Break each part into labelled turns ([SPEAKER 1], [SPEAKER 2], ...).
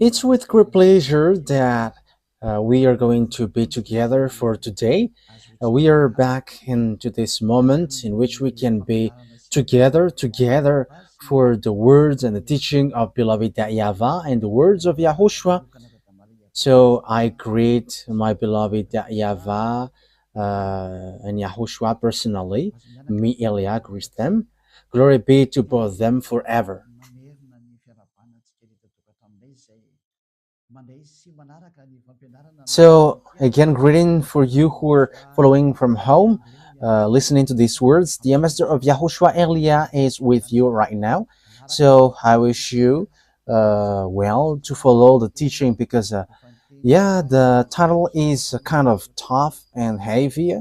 [SPEAKER 1] It's with great pleasure that we are going to be together for today. We are back into this moment in which we can be together for the words and the teaching of beloved YAHVAH and the words of YAHOSHUAH. So I greet my beloved YAHVAH and YAHOSHUAH personally. Me, Elia, greet them. Glory be to both them forever. So again, greeting for you who are following from home, listening to these words. The ambassador of Yahushua Elia is with you right now. So I wish you well to follow the teaching because yeah, the title is kind of tough and heavy.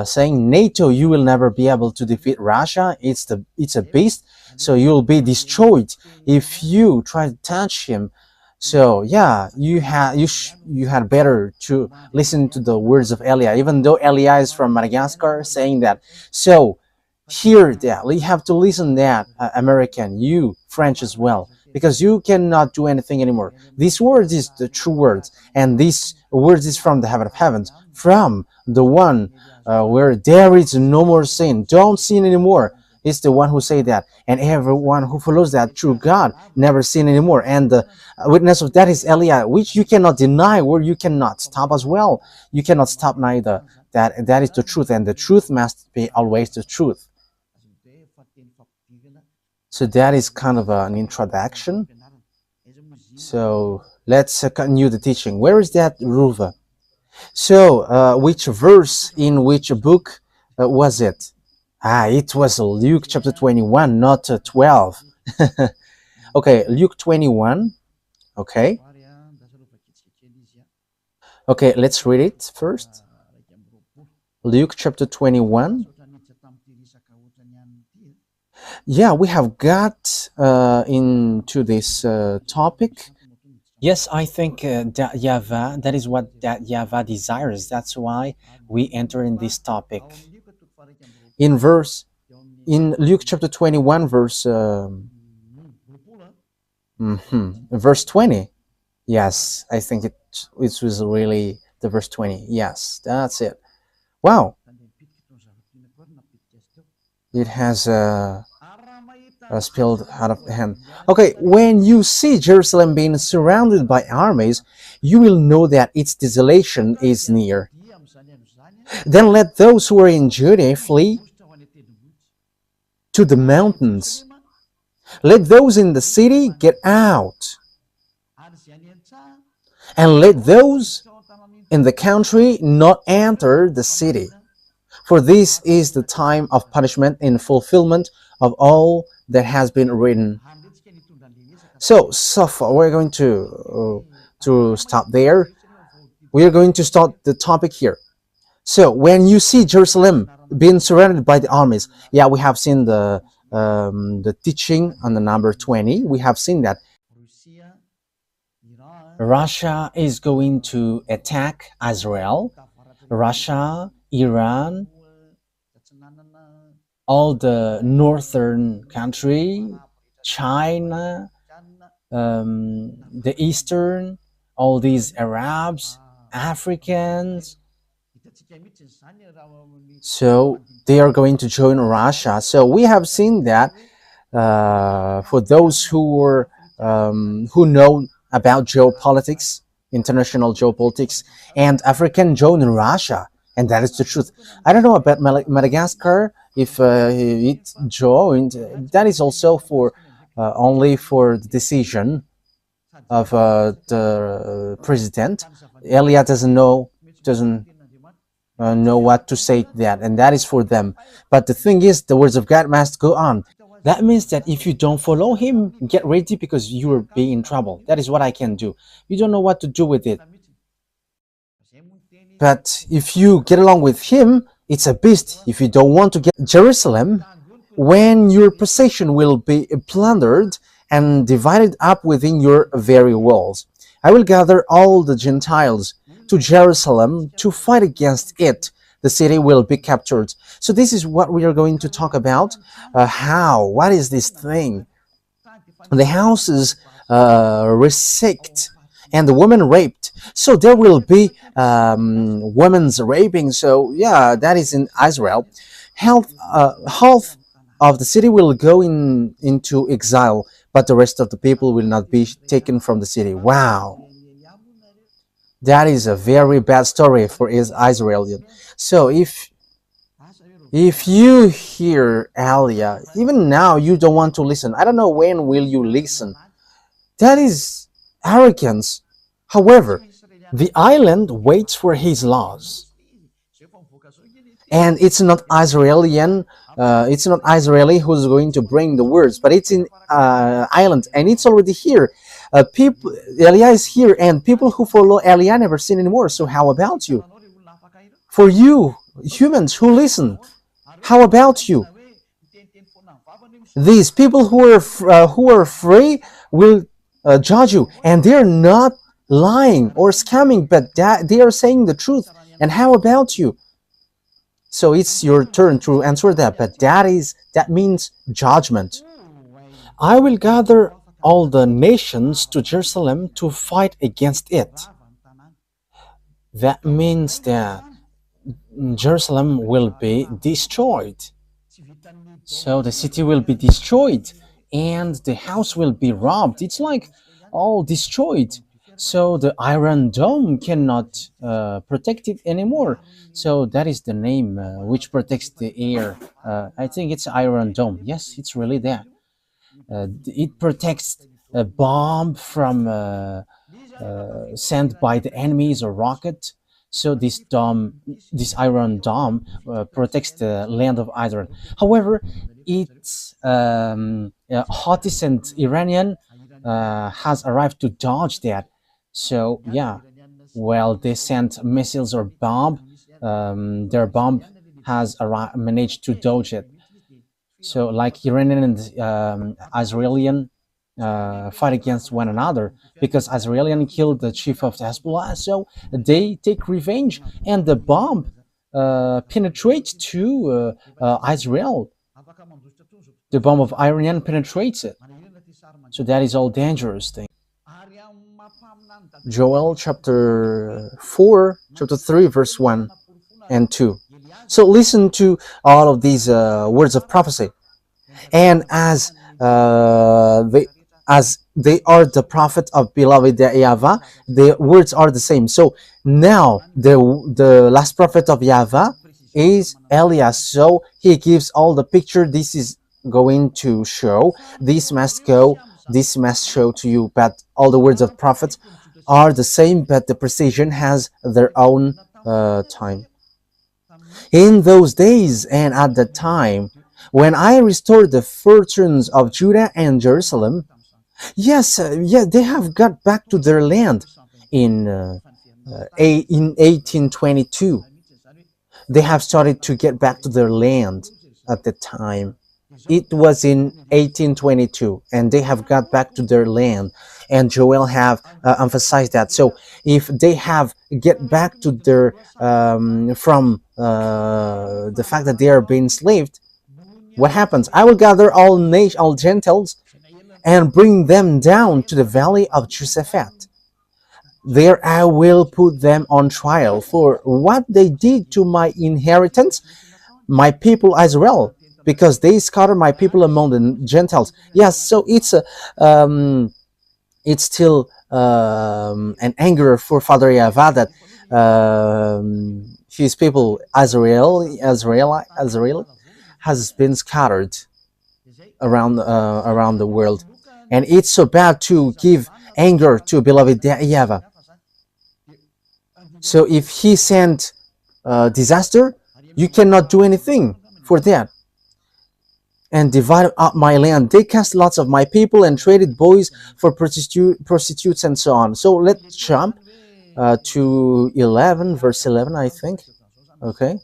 [SPEAKER 1] Saying NATO, you will never be able to defeat Russia. It's a beast, so you'll be destroyed if you try to touch him. So yeah, you had better to listen to the words of Elia, even though Elia is from Madagascar, saying that. So hear that you have to listen that American, you French as well, because you cannot do anything anymore. These words is the true words, and these words is from the heaven of heavens, from the one where there is no more sin. Don't sin anymore. It's the one who say that, and everyone who follows that true God never sin anymore. And the witness of that is Elia, which you cannot deny, where you cannot stop as well. You cannot stop neither. That is the truth, and the truth must be always the truth. So that is kind of an introduction. So let's continue the teaching. Where is that Ruva? So which verse in which book was it? It was Luke chapter 21, not 12. Okay, Luke 21. Okay. Okay, let's read it first. Luke chapter 21. Yeah, we have got into this topic. Yes, I think that YAHVAH, that is what that YAHVAH desires. That's why we enter in this topic. In Luke chapter 21, verse 20. Yes, I think it was really the verse 20. Yes, that's it. Wow. It has spilled out of the hand. Okay, when you see Jerusalem being surrounded by armies, you will know that its desolation is near. Then let those who are in Judea flee to the mountains. Let those in the city get out. And let those in the country not enter the city. For this is the time of punishment in fulfillment of all that has been written. So far, we're going to stop there. We are going to start the topic here. So when you see Jerusalem being surrounded by the armies, yeah, we have seen the teaching on the number 20. We have seen that Russia is going to attack Israel. Russia, Iran, all the northern country, China, the eastern, all these Arabs, Africans. So they are going to join Russia. So we have seen that for those who know about geopolitics, international geopolitics, and African join Russia, and that is the truth. I don't know about Madagascar, if it joined. That is also for only for the decision of the president. Elia doesn't know what to say to that, and that is for them. But the thing is, the words of God must go on. That means that if you don't follow him, get ready because you will be in trouble. That is what I can do. You don't know what to do with it. But if you get along with him, it's a beast. If you don't want to get Jerusalem, when your possession will be plundered and divided up within your very walls, I will gather all the Gentiles to Jerusalem to fight against it. The city will be captured. So this is what we are going to talk about. What is this thing? the houses resect, and the woman raped. So there will be women's raping. So yeah, that is in Israel. Half of the city will go into exile, but the rest of the people will not be taken from the city. Wow, that is a very bad story for Israel. So if you hear Alia, even now you don't want to listen. I don't know when will you listen. That is arrogance. However, the island waits for his laws, and it's not Israeli who's going to bring the words, but it's in island, and it's already here. People, Elia is here, and people who follow Elia never sin anymore. So how about you? For you humans who listen, how about you? These people who are free will judge you, and they're not lying or scamming, but they are saying the truth. And how about you? So it's your turn to answer that, but that means judgment. I will gather all the nations to Jerusalem to fight against it. That means that Jerusalem will be destroyed. So the city will be destroyed and the house will be robbed. It's like all destroyed. So the Iron Dome cannot protect it anymore. So that is the name which protects the air. I think it's Iron Dome. Yes, it's really that. It protects a bomb from sent by the enemies or rocket. So this Iron Dome protects the land of Israel. However, it's Houthis and Iranian has arrived to dodge that. So yeah, well, they sent missiles or bomb, their bomb has managed to dodge it. So like Iranian and Israeli fight against one another because Israeli killed the chief of Hezbollah, so they take revenge, and the bomb penetrates to Israel. The bomb of Iranian penetrates it, so that is all dangerous thing. Joel chapter 4, chapter 3, verse 1 and 2. So listen to all of these words of prophecy. And as they are the prophet of beloved YAHVAH, the words are the same. So now the last prophet of YAHVAH is Elias. So he gives all the picture. This is going to show. This must go. This must show to you. But all the words of prophets are the same, but the precision has their own time. In those days and at that time, when I restored the fortunes of Judah and Jerusalem, yes, they have got back to their land in 1822. They have started to get back to their land at the time. It was in 1822, and they have got back to their land. And Joel have emphasized that. So if they have get back to their from the fact that they are being enslaved, what happens? I will gather all Gentiles and bring them down to the valley of Josaphat. There I will put them on trial for what they did to my inheritance, my people Israel, because they scattered my people among the Gentiles. Yes, so it's still an anger for Father YAHVAH that his people Israel has been scattered around the world, and it's so bad to give anger to beloved YAHVAH. So if he sent disaster, you cannot do anything for that. And divided up my land. They cast lots of my people and traded boys for prostitutes and so on. So let's jump to 11, verse 11, I think. Okay.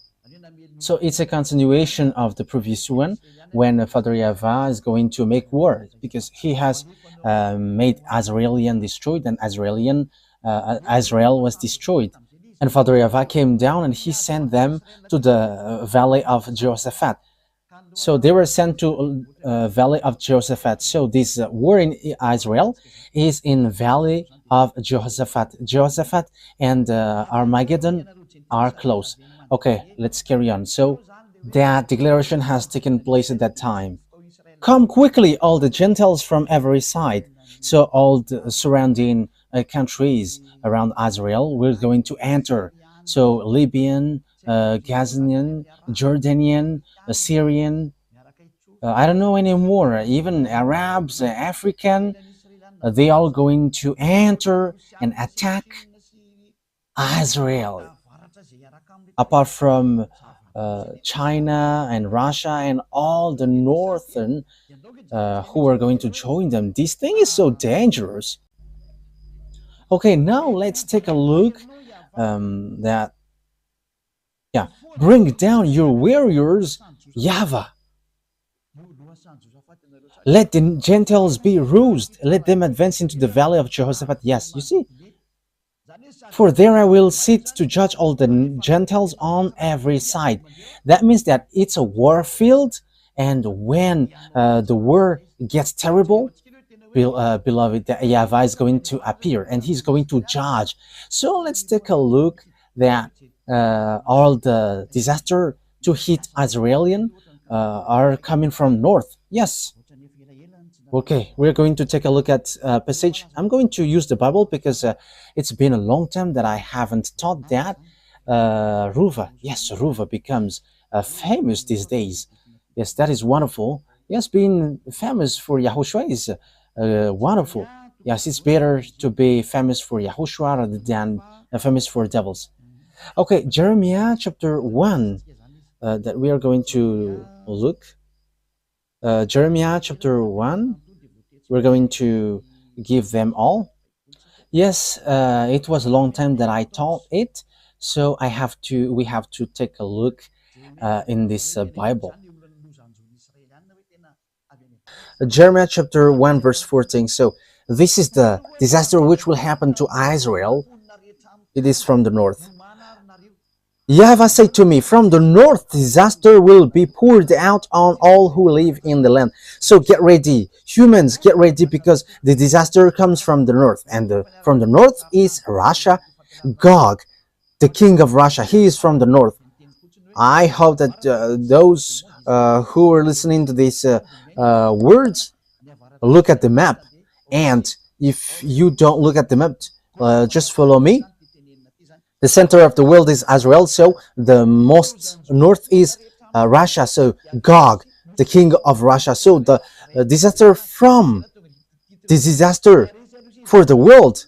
[SPEAKER 1] So it's a continuation of the previous one, when Father YAHVAH is going to make war, because he has made Israel destroyed, and Israel was destroyed. And Father YAHVAH came down and he sent them to the valley of Jehoshaphat. So they were sent to Valley of Jehoshaphat. So this war in Israel is in Valley of Jehoshaphat. Jehoshaphat and Armageddon are close. Okay, let's carry on. So that declaration has taken place at that time. Come quickly, all the Gentiles from every side. So all the surrounding countries around Israel were going to enter. So Libyan, Gazanian, Jordanian, Syrian, I don't know anymore, even Arabs, African, they are going to enter and attack Israel. Apart from China and Russia and all the northern who are going to join them. This thing is so dangerous. Okay, now let's take a look that, yeah, bring down your warriors, YAHVAH. Let the Gentiles be roused. Let them advance into the valley of Jehoshaphat. Yes, you see, for there I will sit to judge all the Gentiles on every side. That means that it's a war field, and when the war gets terrible, beloved, that YAHVAH is going to appear and he's going to judge. So let's take a look that all the disaster to hit Israelian are coming from north. Yes. Okay, we're going to take a look at passage. I'm going to use the Bible because it's been a long time that I haven't taught that. Ruva, yes, Ruva becomes famous these days. Yes, that is wonderful. Yes, being famous for Yahushua is wonderful. Yes, it's better to be famous for Yahushua rather than famous for devils. Okay, Jeremiah chapter 1 that we are going to look. Jeremiah chapter 1, we're going to give them all. Yes, it was a long time that I taught it, so we have to take a look in this Bible. Jeremiah chapter 1 verse 14. So this is the disaster which will happen to Israel. It is from the north. YAHVAH said to me, from the north disaster will be poured out on all who live in the land. So get ready, humans, get ready, because the disaster comes from the north, and from the north is Russia. Gog, the king of Russia, he is from the north. I hope that those who are listening to these words look at the map, and if you don't look at the map, just follow me. The center of the world is Israel, so the most north is Russia, so Gog, the king of Russia. So the disaster for the world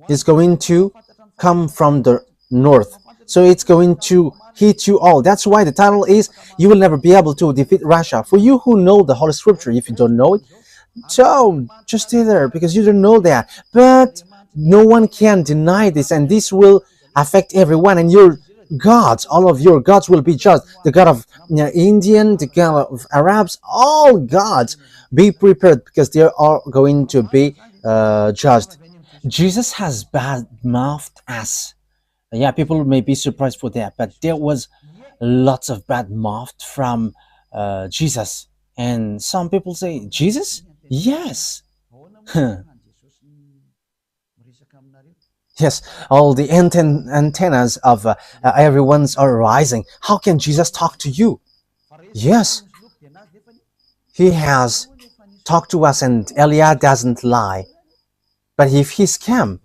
[SPEAKER 1] is going to come from the north. So it's going to hit you all. That's why the title is, you will never be able to defeat Russia. For you who know the Holy Scripture, if you don't know it, so just stay there because you don't know that. But no one can deny this, and this will affect everyone, and your gods, all of your gods will be judged. The god of Indian, the god of Arabs, all gods, be prepared because they are going to be judged. Jesus has bad-mouthed us. Yeah, people may be surprised for that, but there was lots of bad mouth from Jesus. And some people say, Jesus? Yes. Yes, all the antennas of everyone's are rising. How can Jesus talk to you? Yes, he has talked to us, and Elia doesn't lie. But if he scam,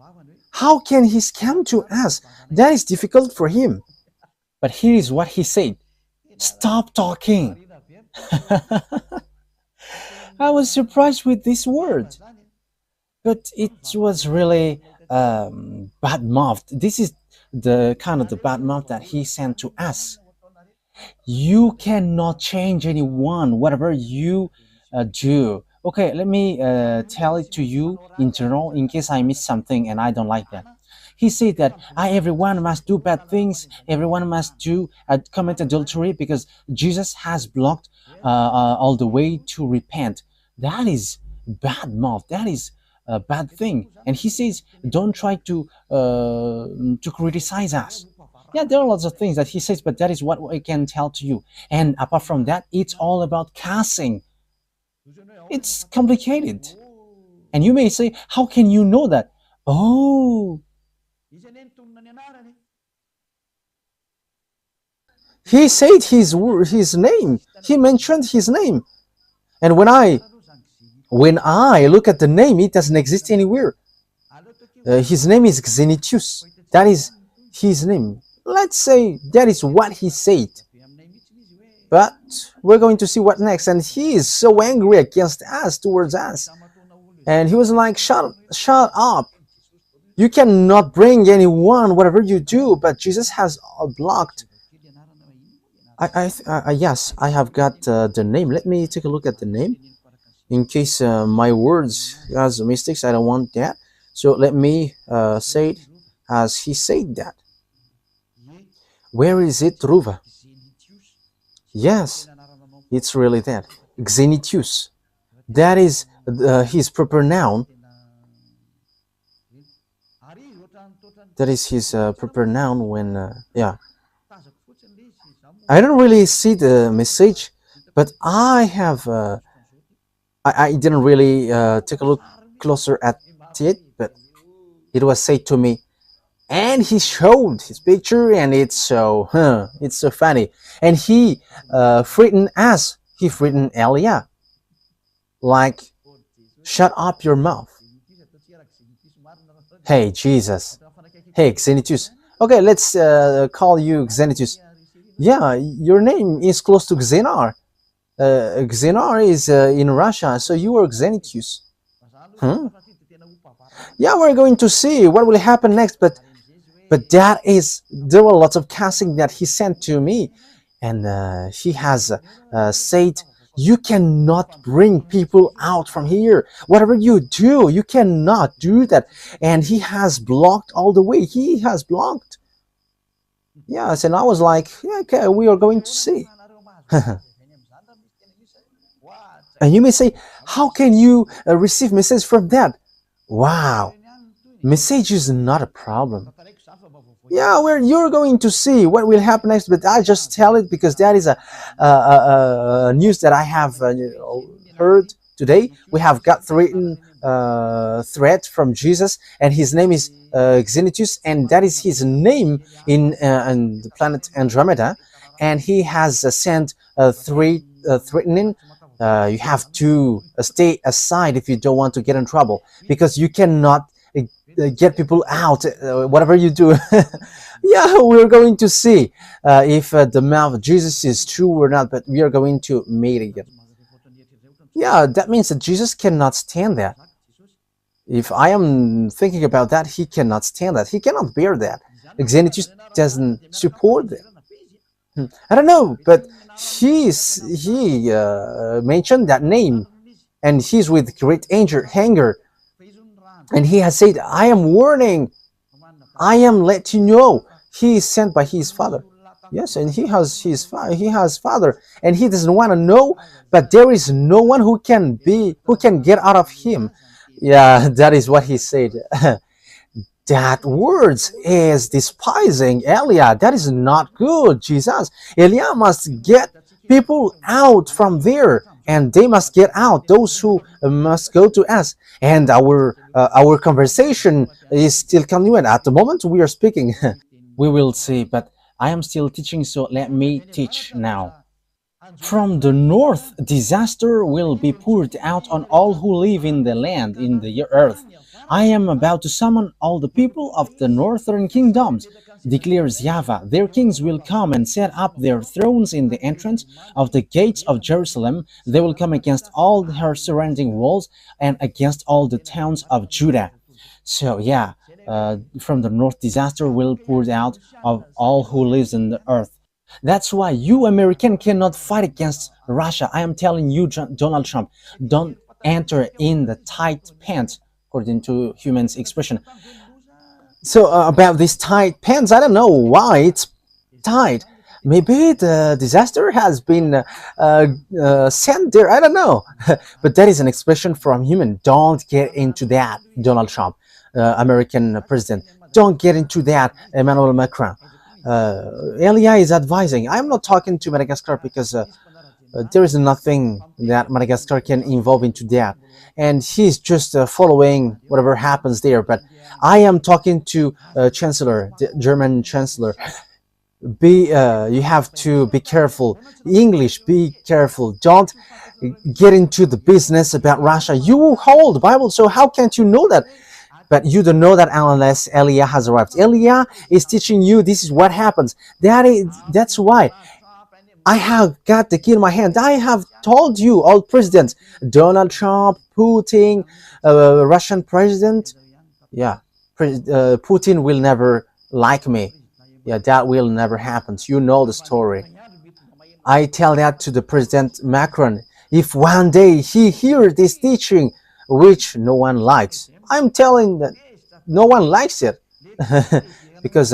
[SPEAKER 1] how can he scam to us? That is difficult for him. But here is what he said. Stop talking. I was surprised with this word. But it was really bad mouth. This is the kind of the bad mouth that he sent to us. You cannot change anyone, whatever you do. Okay, let me tell it to you in general in case I miss something and I don't like that. He said that everyone must do bad things, everyone must do commit adultery because Jesus has blocked all the way to repent. That is bad mouth. That is a bad thing. And he says, don't try to criticize us. Yeah, there are lots of things that he says, but that is what I can tell to you. And apart from that, it's all about cussing. It's complicated. And you may say, how can you know that? Oh, he said his name. He mentioned his name. And when I look at the name, it doesn't exist anywhere. His name is Xenitius. That is his name. Let's say that is what he said. But we're going to see what next. And he is so angry against us, towards us. And he was like, shut up. You cannot bring anyone, whatever you do, but Jesus has blocked. Yes, I have got the name. Let me take a look at the name. In case my words has mistakes, I don't want that. So let me say it as he said that. Where is it, Ruva? Yes, it's really that. Xenitius. That is his proper noun. That is his proper noun when, yeah. I don't really see the message, but I have, I didn't really take a look closer at it, but it was said to me. And he showed his picture, and it's so funny. And he threatened us. He threatened Elia, like, shut up your mouth. Hey, Jesus. Hey, Xenitius. Okay, let's call you Xenitius. Yeah, your name is close to Xenar. Xenar is in Russia, so you are Xenitius. Hmm? Yeah, we're going to see what will happen next, but there were lots of casting that he sent to me, and he has said, you cannot bring people out from here. Whatever you do, you cannot do that. And he has blocked all the way. He has blocked. Yes, and I was like, yeah, okay, we are going to see. And you may say, how can you receive message from that? Wow, message is not a problem. Yeah, you're going to see what will happen next, but I just tell it because that is a news that I have heard today. We have got threat from Jesus, and his name is Xenitius, and that is his name in the planet Andromeda, and he has sent threatening. You have to stay aside if you don't want to get in trouble, because you cannot get people out, whatever you do. Yeah, we're going to see if the mouth of Jesus is true or not, but we are going to meet again. Yeah, that means that Jesus cannot stand that. If I am thinking about that, he cannot stand that. He cannot bear that. Xenitius doesn't support that. I don't know, but he mentioned that name, and he's with great anger. And he has said, I am warning, I am letting you know. He is sent by his father. Yes, and he has father, and he doesn't want to know, but there is no one who can get out of him. Yeah, that is what he said. That words is despising Elia. That is not good, Jesus. Elia must get people out from there, and they must get out, those who must go to us. And our conversation is still continuing. At the moment we are speaking. We will see, but I am still teaching, so let me teach now. From the north, disaster will be poured out on all who live in the land, in the earth. I am about to summon all the people of the northern kingdoms, declares YAHVAH. Their kings will come and set up their thrones in the entrance of the gates of Jerusalem. They will come against all her surrounding walls and against all the towns of Judah. So yeah, from the north, disaster will pour out of all who lives in the earth. That's why you American cannot fight against Russia. I am telling you, Donald Trump, don't enter in the tight pants, according to humans' expression. So about these tight pants, I don't know why it's tight. Maybe the disaster has been sent there. I don't know. But that is an expression from human. Don't get into that, Donald Trump, American president. Don't get into that, Emmanuel Macron. Elia is advising. I'm not talking to Madagascar because there is nothing that Madagascar can involve into that, and he's just following whatever happens there. But I am talking to Chancellor, the German Chancellor. You have to be careful. English, be careful. Don't get into the business about Russia. You hold the Bible, so how can't you know that? But you don't know that unless Elia has arrived. Elia is teaching you this is what happens. That's why I have got the key in my hand. I have told you, all presidents, Donald Trump, Putin, Russian president. Yeah, Putin will never like me. Yeah, that will never happen. You know the story. I tell that to the President Macron. If one day he hears this teaching, which no one likes, I'm telling that no one likes it because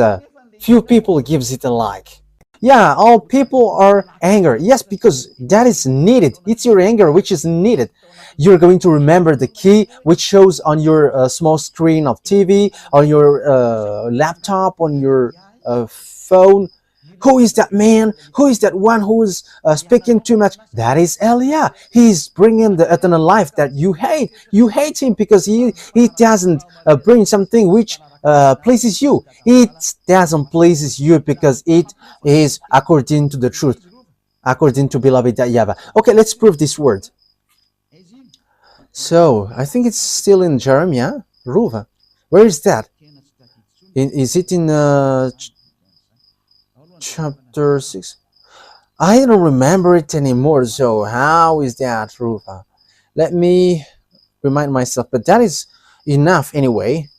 [SPEAKER 1] few people gives it a like. Yeah, all people are angry. Yes, because that is needed. It's your anger which is needed. You're going to remember the key which shows on your small screen of TV, on your laptop, on your phone. Who is that man? Who is that one who is speaking too much? That is Elia. He's bringing the eternal life that you hate. You hate him because he doesn't bring something which pleases you. It doesn't pleases you because it is according to the truth, according to beloved YAHVAH. Okay, let's prove this word. So I think it's still in Jeremiah. Ruva. Where is that? Is it in chapter 6? I don't remember it anymore. So how is that, Ruva? Let me remind myself. But that is enough anyway.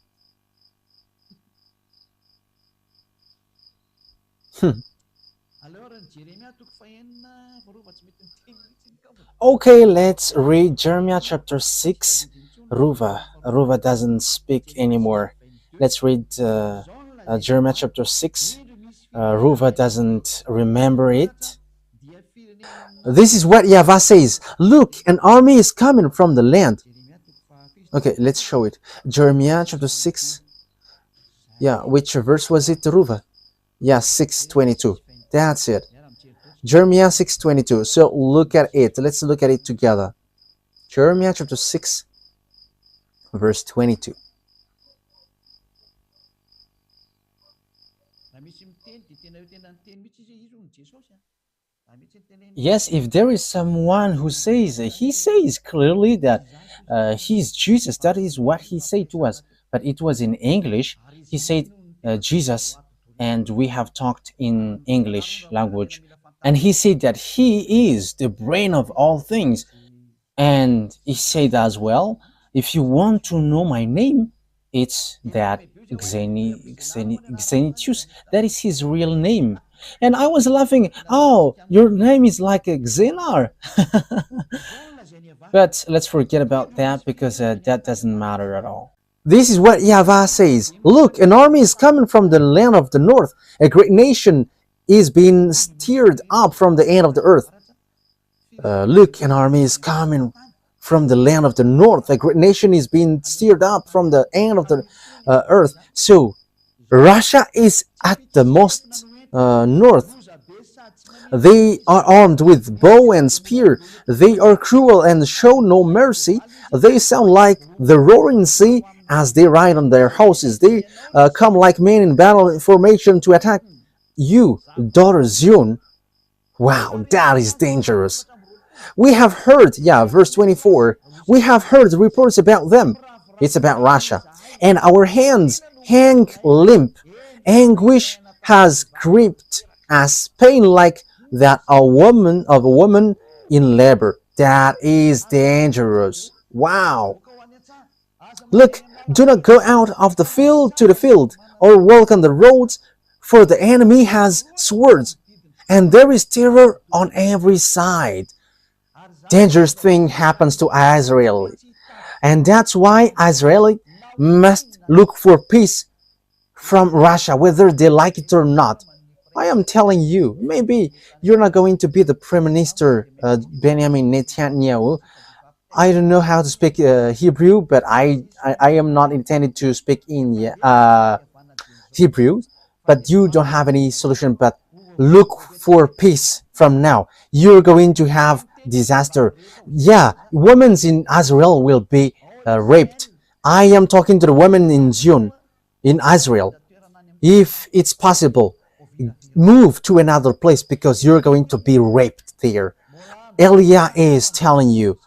[SPEAKER 1] Okay, let's read Jeremiah chapter 6. Ruva doesn't speak anymore. Let's read Jeremiah chapter 6. Ruva doesn't remember it. This is what YAHVAH says. Look, an army is coming from the land. Okay, let's show it. Jeremiah chapter 6. Yeah, which verse was it, Ruva? Yeah, 6:22. That's it. Jeremiah 6:22. So look at it. Let's look at it together. Jeremiah chapter 6, verse 22. Yes, if there is someone who says, he says clearly that he's Jesus. That is what he said to us. But it was in English. He said Jesus, and we have talked in English language. And he said that he is the brain of all things. And he said as well, if you want to know my name, it's that Xenitius. That is his real name. And I was laughing, oh, your name is like a Xenar. But let's forget about that because that doesn't matter at all. This is what YAHVAH says. Look, an army is coming from the land of the north. A great nation is being stirred up from the end of the earth. Look, an army is coming from the land of the north. A great nation is being stirred up from the end of the earth. So Russia is at the most north. They are armed with bow and spear. They are cruel and show no mercy. They sound like the roaring sea as they ride on their horses. They come like men in battle formation to attack you, daughter Zion. Wow, that is dangerous. We have heard, verse 24, we have heard reports about them. It's about Russia. And our hands hang limp. Anguish has gripped us, pain like that of a woman in labor. That is dangerous. Wow. Look, do not go out of the field to the field, or walk on the roads, for the enemy has swords, and there is terror on every side. Dangerous thing happens to Israel, and that's why Israel must look for peace from Russia, whether they like it or not. I am telling you, maybe you're not going to be the Prime Minister, Benjamin Netanyahu. I don't know how to speak Hebrew, but I am not intended to speak in Hebrew. but you don't have any solution, but look for peace from now. You're going to have disaster. Yeah, women in Israel will be raped. I am talking to the women in June in Israel. If it's possible, move to another place because you're going to be raped there. Elia is telling you,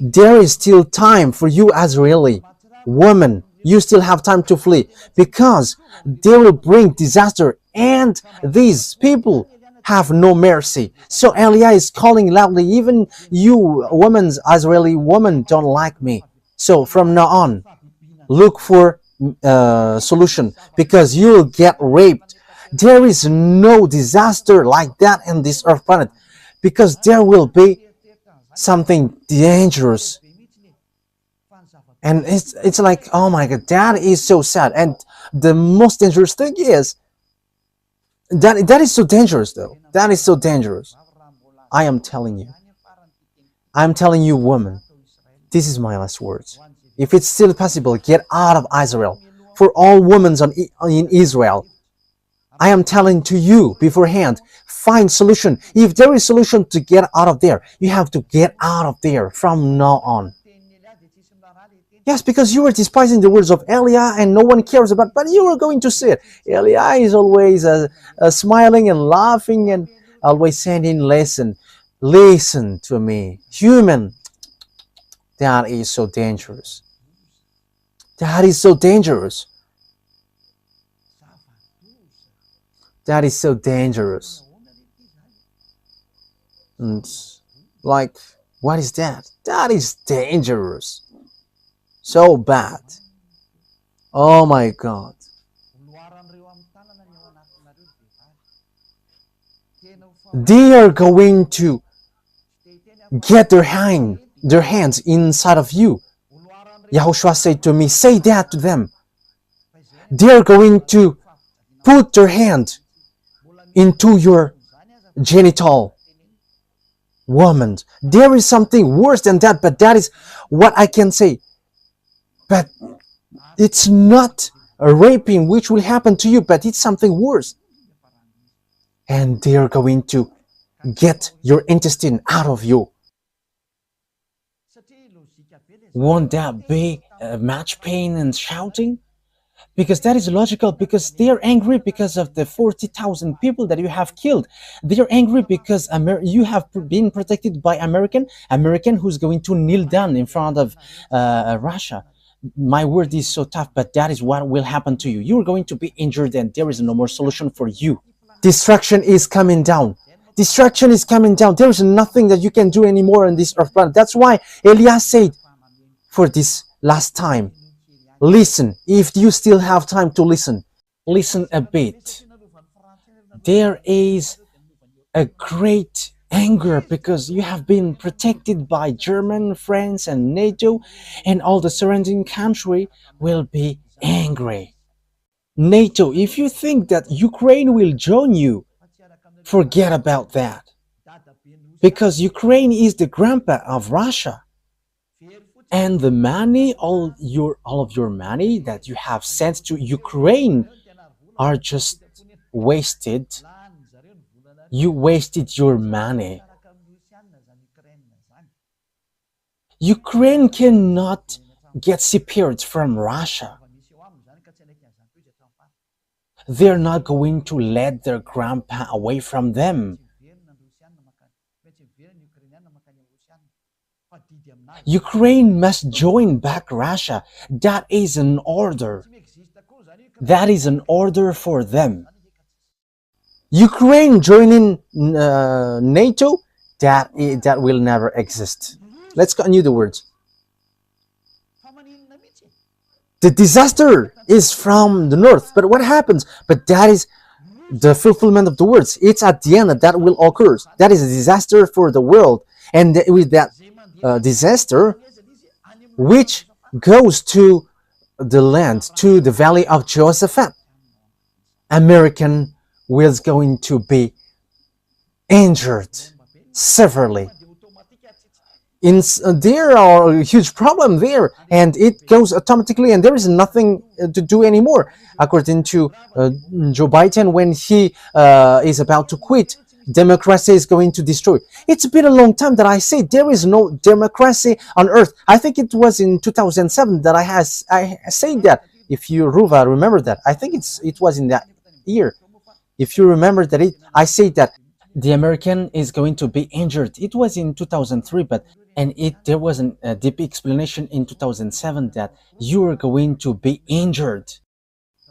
[SPEAKER 1] there is still time for you, Israeli woman. You still have time to flee because they will bring disaster, and these people have no mercy. So Elia is calling loudly, even you women, Israeli woman, don't like me. So from now on, look for solution because you'll get raped. There is no disaster like that in this earth planet because there will be something dangerous. And it's like, oh my god, that is so sad. And the most dangerous thing is that is so dangerous though. That is so dangerous. I am telling you, woman, this is my last words. If it's still possible, get out of Israel. For all women in Israel, I am telling to you beforehand, find solution. If there is solution to get out of there, you have to get out of there from now on. Yes, because you are despising the words of Elia and no one cares about, but you are going to see it. Elia is always smiling and laughing and always saying, listen to me. Human, that is so dangerous. That is so dangerous. That is so dangerous. And like, what is that? That is dangerous. So bad. Oh my God. They are going to get their hands inside of you. YAHOSHUAH said to me, say that to them. They are going to put their hand into your genital. Woman, there is something worse than that, but that is what I can say. But it's not a raping which will happen to you, but it's something worse. And they are going to get your intestine out of you. Won't that be much pain and shouting? Because that is logical, because they are angry because of the 40,000 people that you have killed. They are angry because you have been protected by American who's going to kneel down in front of Russia. My word is so tough, but that is what will happen to you. You're going to be injured and there is no more solution for you. Destruction is coming down. Destruction is coming down. There is nothing that you can do anymore on this earth planet. That's why Elias said, for this last time, listen. If you still have time to listen, listen a bit. There is a great anger because you have been protected by Germany, France, and NATO, and all the surrounding country will be angry. NATO, if you think that Ukraine will join you, forget about that. Because Ukraine is the grandpa of Russia. And the money, all of your money that you have sent to Ukraine are just wasted. You wasted your money. Ukraine cannot get separated from Russia. They're not going to let their grandpa away from them. Ukraine must join back Russia. That is an order. That is an order for them. Ukraine joining NATO, that will never exist. Let's continue the words. The disaster is from the north, but what happens? But that is the fulfillment of the words. It's at the end that will occur. That is a disaster for the world. And with that disaster, which goes to the land, to the valley of Jehoshaphat, American was going to be injured severely. there are a huge problem there, and it goes automatically, and there is nothing to do anymore. According to Joe Biden, when he is about to quit, democracy is going to destroy. It's been a long time that I say there is no democracy on earth. I think it was in 2007 that I said that. If you, Ruva, remember that, I think it was in that year. If you remember that, I say that the American is going to be injured. It was in 2003, but and there was a deep explanation in 2007 that you are going to be injured.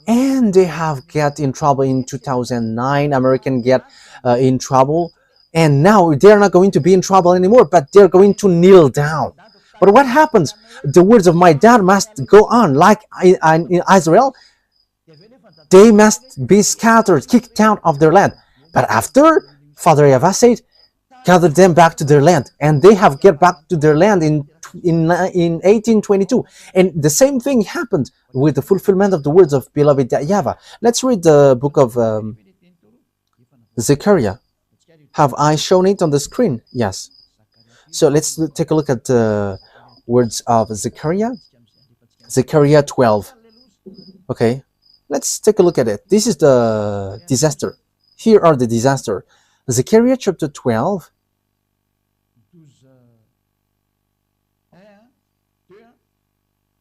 [SPEAKER 1] And they have get in trouble in 2009. American get in trouble, and now they're not going to be in trouble anymore, but they're going to kneel down. But what happens? The words of my dad must go on, like in Israel. They must be scattered, kicked out of their land. But after, Father YAHVAH said, gather them back to their land, and they have get back to their land in 1822. And the same thing happened with the fulfillment of the words of beloved YAHVAH. Let's read the book of Zechariah. Have I shown it on the screen? Yes. So let's take a look at the words of Zechariah. Zechariah 12. Okay, let's take a look at it. This is the disaster. Here are the disaster. Zechariah chapter 12.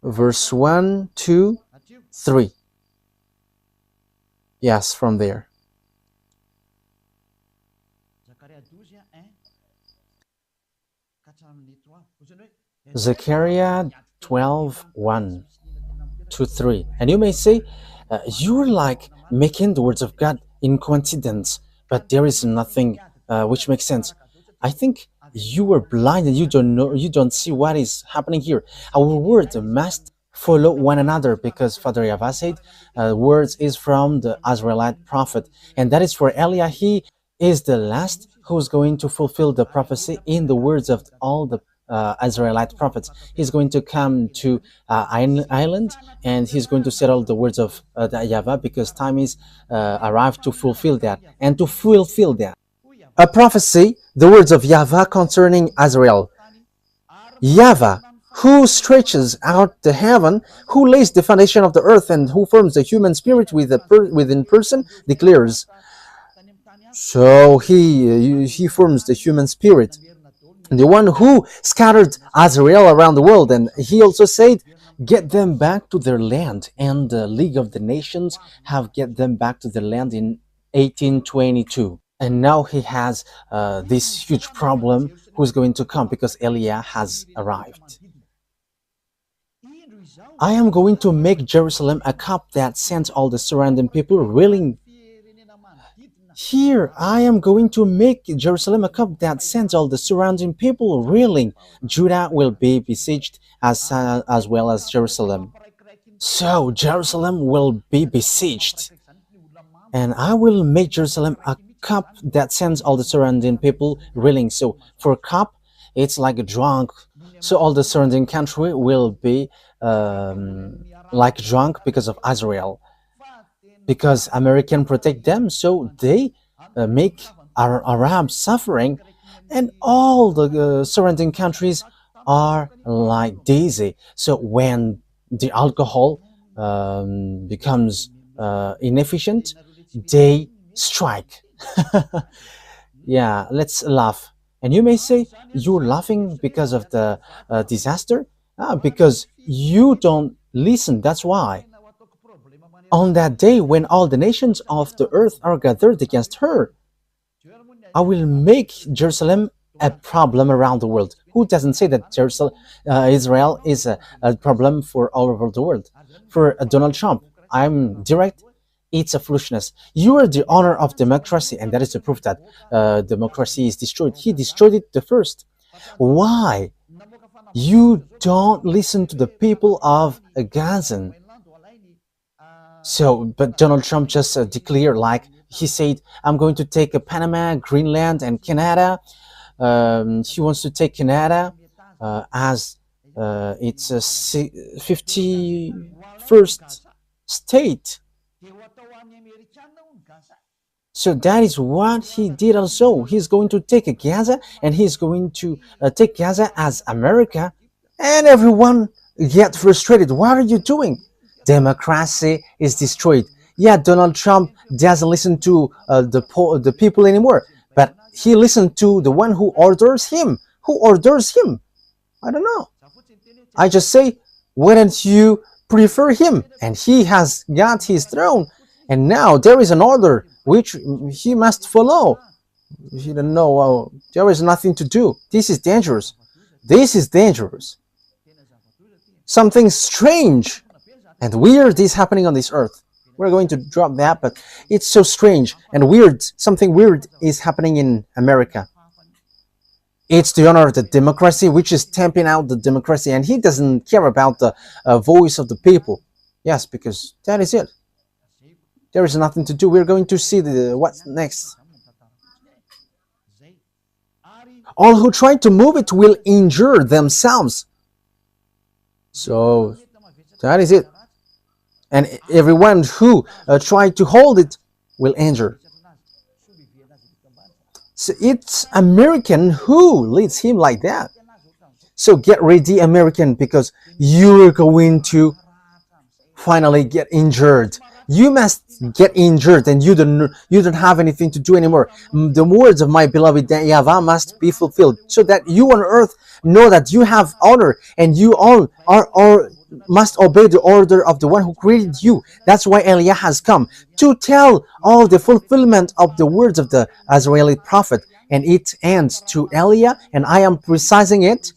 [SPEAKER 1] Verse 1, 2, 3. Yes, from there. Zechariah 12, 1 to 3. And you may say, you're like making the words of God in coincidence, but there is nothing which makes sense. I think you are blind and you don't know, you don't see what is happening here. Our words must follow one another, because Father YAHVAH said words is from the Israelite prophet, and that is for Eliah. He is the last who's going to fulfill the prophecy in the words of all the Israelite prophets. He's going to come to island, and he's going to settle the words of the YAHVAH, because time is arrived to fulfill that, and to fulfill that. A prophecy, the words of YAHVAH concerning Israel. YAHVAH, who stretches out the heaven, who lays the foundation of the earth, and who forms the human spirit within person, declares. So he forms the human spirit, the one who scattered Israel around the world. And he also said, get them back to their land. And the League of the Nations have get them back to their land in 1822. And now he has this huge problem who's going to come, because Eliah has arrived. I am going to make Jerusalem a cup that sends all the surrounding people reeling. Here, I am going to make Jerusalem a cup that sends all the surrounding people reeling. Judah will be besieged as well as Jerusalem. So Jerusalem will be besieged, and I will make Jerusalem a cup that sends all the surrounding people reeling. So for cup, it's like a drunk. So all the surrounding country will be like drunk because of Israel, because American protect them, so they make our Arabs suffering, and all the surrounding countries are like dizzy. So when the alcohol becomes inefficient, they strike. Yeah, let's laugh. And you may say, you're laughing because of the disaster? Because you don't listen, that's why. On that day, when all the nations of the earth are gathered against her, I will make Jerusalem a problem around the world. Who doesn't say that Israel is a problem for all over the world? For Donald Trump, I'm direct, it's a foolishness. You are the owner of democracy, and that is the proof that democracy is destroyed. He destroyed it the first. Why? You don't listen to the people of Gaza. So, but Donald Trump just declared, like he said, I'm going to take Panama, Greenland, and Canada. He wants to take Canada as it's a 51st state. So that is what he did also. He's going to take Gaza, and he's going to take Gaza as America, and everyone get frustrated. What are you doing? Democracy is destroyed. Yeah, Donald Trump doesn't listen to the people anymore, but he listened to the one who orders him. Who orders him? I don't know. I just say, why don't you prefer him? And he has got his throne, and now there is an order which he must follow. He don't know. There is nothing to do. This is dangerous. This is dangerous. Something strange and weird is happening on this earth. We're going to drop that, but it's so strange and weird. Something weird is happening in America. It's the honor of the democracy, which is stamping out the democracy, and he doesn't care about the voice of the people. Yes, because that is it. There is nothing to do. We're going to see what's next. All who try to move it will injure themselves. So that is it. And everyone who try to hold it will injure. So it's American who leads him like that. So get ready, American, because you're going to finally get injured. You must get injured, and you don't have anything to do anymore. The words of my beloved YAHVAH must be fulfilled, so that you on earth know that you have honor, and you all must obey the order of the one who created you. That's why Eliah has come to tell all the fulfillment of the words of the Israeli prophet, and it ends to Eliah, and I am precising it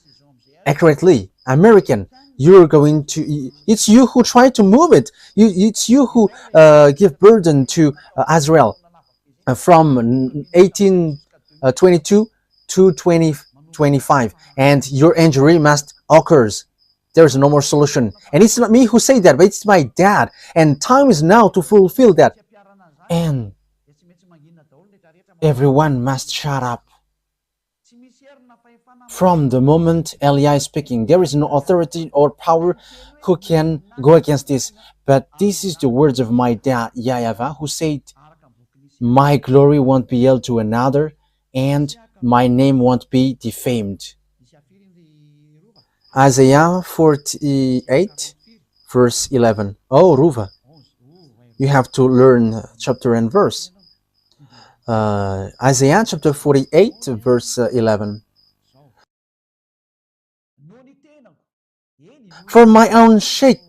[SPEAKER 1] accurately. American, you're going to, it's you who try to move it. It's you who give burden to Israel from 1822 to 2025, and your injury must occurs. There's no more solution. And it's not me who say that, but it's my dad. And time is now to fulfill that. And everyone must shut up. From the moment Eliah is speaking, there is no authority or power who can go against this. But this is the words of my dad, YAHVAH, who said, my glory won't be held to another, and my name won't be defamed. Isaiah 48, verse 11. Oh, Ruva, you have to learn chapter and verse. Isaiah chapter 48, verse 11. For my own sake,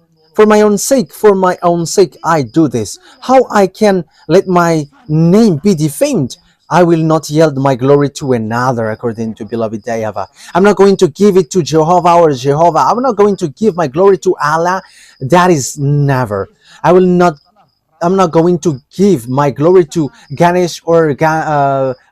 [SPEAKER 1] I do this. How I can let my name be defamed? I will not yield my glory to another, according to beloved YAHVAH. I'm not going to give it to Jehovah or Jehovah. I'm not going to give my glory to Allah. That is never. I'm not going to give my glory to Ganesh or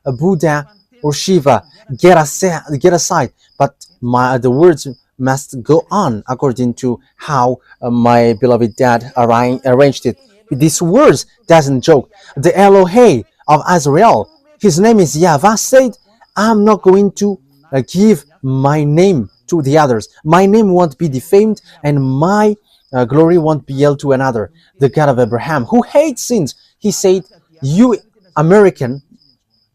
[SPEAKER 1] Buddha or Shiva. Get aside. But the words must go on according to how my beloved dad arranged it. These words doesn't joke. The Elohim of Israel, his name is YAHVAH, said, I'm not going to give my name to the others. My name won't be defamed, and my glory won't be held to another. The God of Abraham, who hates sins, he said, you American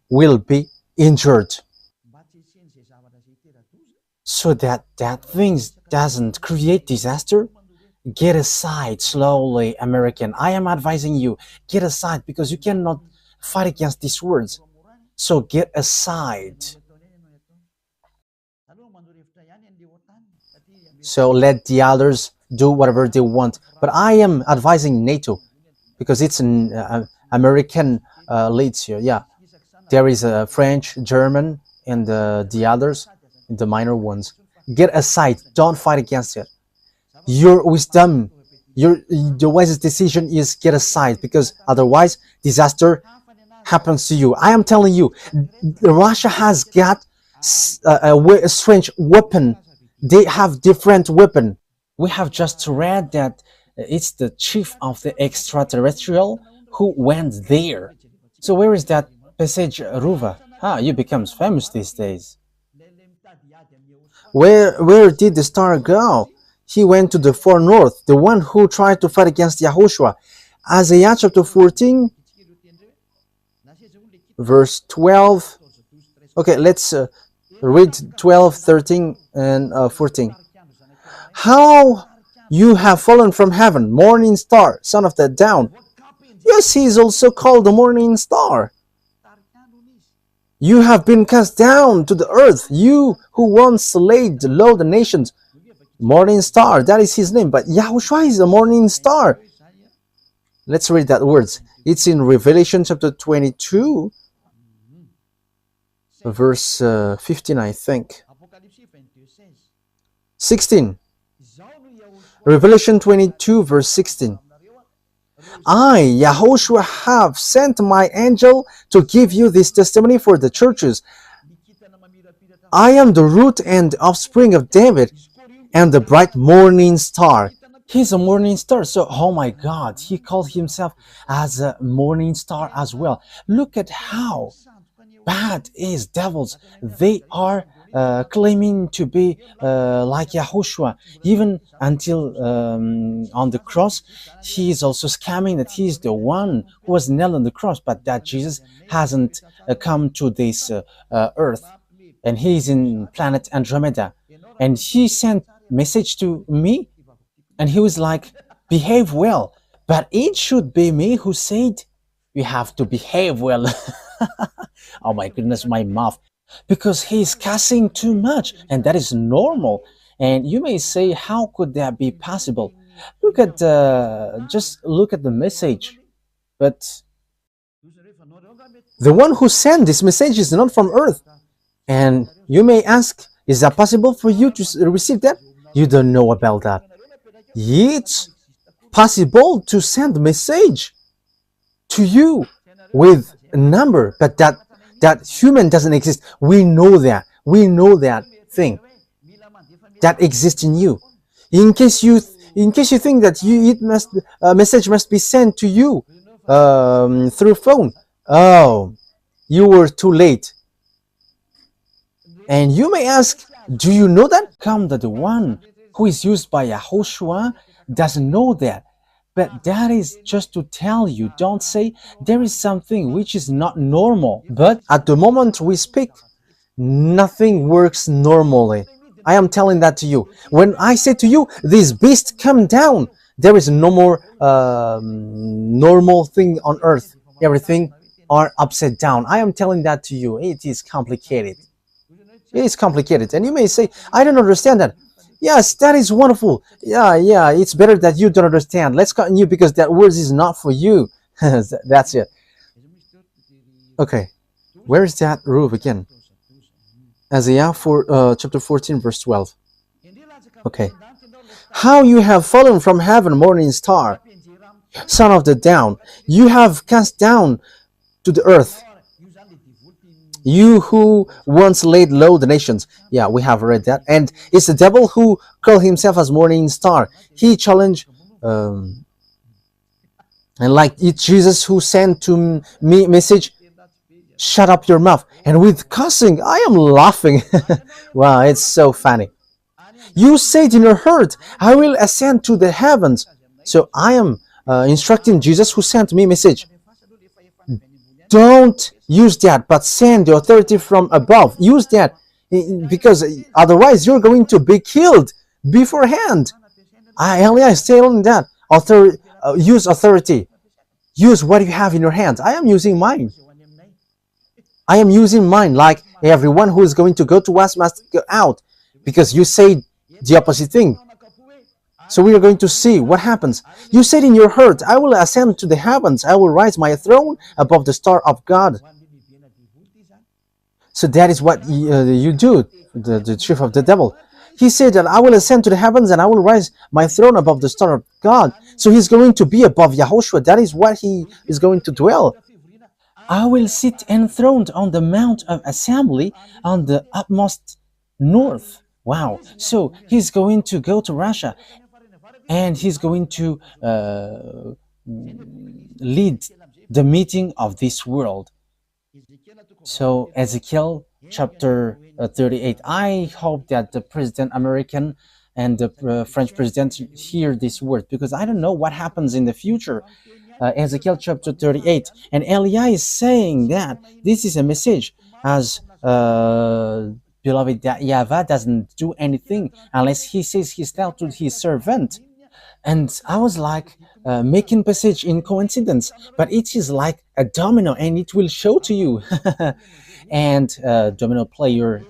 [SPEAKER 1] will be injured. So that things doesn't create disaster. Get aside slowly, American. I am advising you, get aside, because you cannot fight against these words. So get aside. So let the others do whatever they want. But I am advising NATO, because it's an American leads here. Yeah, there is a French, German, and the others, the minor ones. Get aside. Don't fight against it. Your wisdom, the wisest decision is get aside, because otherwise disaster happens to you. I am telling you, Russia has got a strange weapon. They have different weapon. We have just read that it's the chief of the extraterrestrial who went there. So where is that passage, Ruva? You become famous these days. Where did the star go? He went to the far north, the one who tried to fight against YAHOSHUAH. Isaiah chapter 14, verse 12. Okay, let's read 12, 13, and 14. How you have fallen from heaven, morning star, son of the dawn. Yes, he is also called the morning star. You have been cast down to the earth, you who once laid low the nations. Morning star, that is his name. But Yahushua is the morning star. Let's read that words. It's in Revelation chapter 22, verse 15, I think. 16. Revelation 22, verse 16. I, YAHOSHUAH, have sent my angel to give you this testimony for the churches. I am the root and offspring of David and the bright morning star. He's a morning star. So, oh my God, he called himself as a morning star as well. Look at how bad is devils. They are claiming to be like Yahushua. Even until on the cross, he is also scamming that he is the one who was nailed on the cross, but that Jesus hasn't come to this earth, and he is in planet Andromeda, and he sent message to me, and he was like, behave well. But it should be me who said, you have to behave well. Oh my goodness, my mouth. Because he's cussing too much, and that is normal. And you may say, how could that be possible? Look at just look at the message. But the one who sent this message is not from earth. And you may ask, is that possible for you to receive that? You don't know about that. It's possible to send a message to you with a number, but that human doesn't exist. We know that. We know that thing that exists in you. In case you think that a message must be sent to you through phone. Oh, you were too late. And you may ask, do you know that? Come that the one who is used by YAHOSHUAH doesn't know that. But that is just to tell you, don't say there is something which is not normal. But at the moment we speak, nothing works normally. I am telling that to you. When I say to you, this beast come down, there is no more normal thing on earth. Everything are upside down. I am telling that to you. It is complicated. It is complicated. And you may say, I don't understand that. Yes, that is wonderful. Yeah, it's better that you don't understand. Let's continue because that word is not for you. That's it. Okay, where is that roof again? Isaiah chapter 14, verse 12. Okay. How you have fallen from heaven, morning star, son of the dawn. You have cast down to the earth. You who once laid low the nations. Yeah, we have read that. And it's the devil who called himself as morning star. He challenged, and like it's Jesus who sent to me message, shut up your mouth. And with cussing, I am laughing. Wow, it's so funny. You said in your heart, I will ascend to the heavens. So I am instructing Jesus who sent me message. Don't use that, but send the authority from above. Use that, because otherwise you're going to be killed beforehand. Elia is telling that use authority. Use what you have in your hands. I am using mine. I am using mine, like everyone who is going to go to us must go out, because you say the opposite thing. So we are going to see what happens. You said in your heart, I will ascend to the heavens. I will rise my throne above the star of God. So that is what you do, the chief of the devil. He said that I will ascend to the heavens and I will rise my throne above the star of God. So he's going to be above YAHOSHUAH. That is what he is going to dwell. I will sit enthroned on the mount of assembly on the utmost north. Wow. So he's going to go to Russia. And he's going to lead the meeting of this world. So Ezekiel chapter 38. I hope that the President American and the French president hear this word, because I don't know what happens in the future. Ezekiel chapter 38. And Eliah is saying that this is a message as beloved, that YAHVAH doesn't do anything unless he says he's dealt to his servant. And I was like, making passage in coincidence, but it is like a domino and it will show to you. And domino player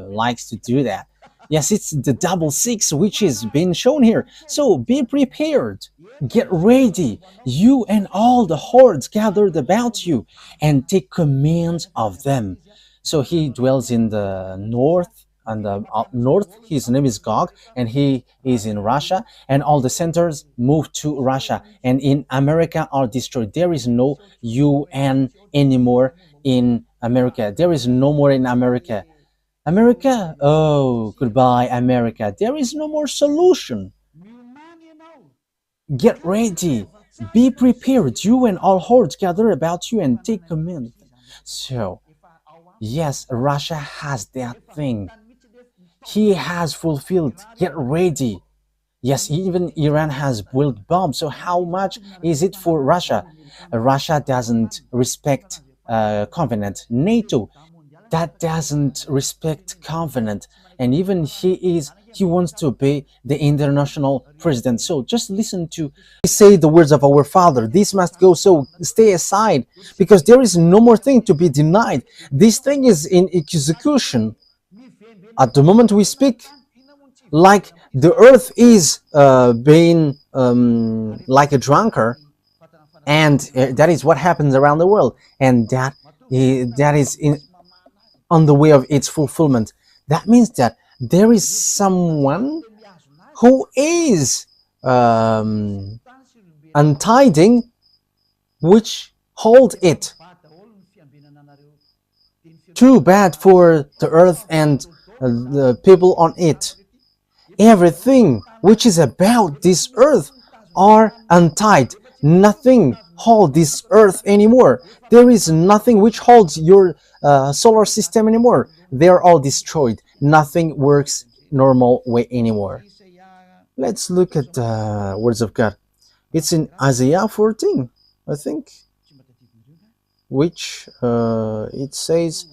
[SPEAKER 1] likes to do that. Yes, it's the double six which is being shown here. So be prepared, get ready, you and all the hordes gathered about you, and take command of them. So he dwells in the north, and the up north. His name is Gog, and he is in Russia. And all the centers moved to Russia, and in America are destroyed. There is no UN anymore in America. There is no more in America. America, oh, goodbye, America. There is no more solution. Get ready, be prepared, you and all hordes gather about you and take command. So, yes, Russia has that thing. He has fulfilled. Get ready. Yes, even Iran has built bombs. So how much is it for Russia? Russia doesn't respect covenant. NATO, that doesn't respect covenant. And even he wants to obey the international president. So just listen to say the words of our Father. This must go. So stay aside, because there is no more thing to be denied. This thing is in execution. At the moment we speak, like the earth is being like a drunkard, and that is what happens around the world, and that is on the way of its fulfillment. That means that there is someone who is untiding, which hold it. Too bad for the earth and the people on it. Everything which is about this earth are untied. Nothing holds this earth anymore. There is nothing which holds your solar system anymore. They are all destroyed. Nothing works normal way anymore. Let's look at the words of God. It's in Isaiah 14, I think, which it says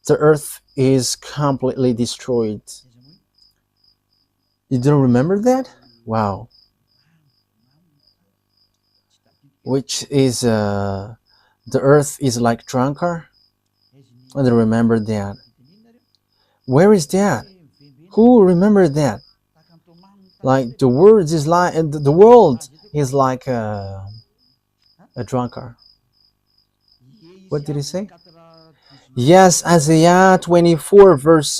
[SPEAKER 1] the earth is completely destroyed. You don't remember that? Wow. Which is the earth is like drunkard. I don't remember that. Where is that? Who remembered that? Like the words is like the world is like a drunkard. What did he say? Yes, Isaiah 24 verse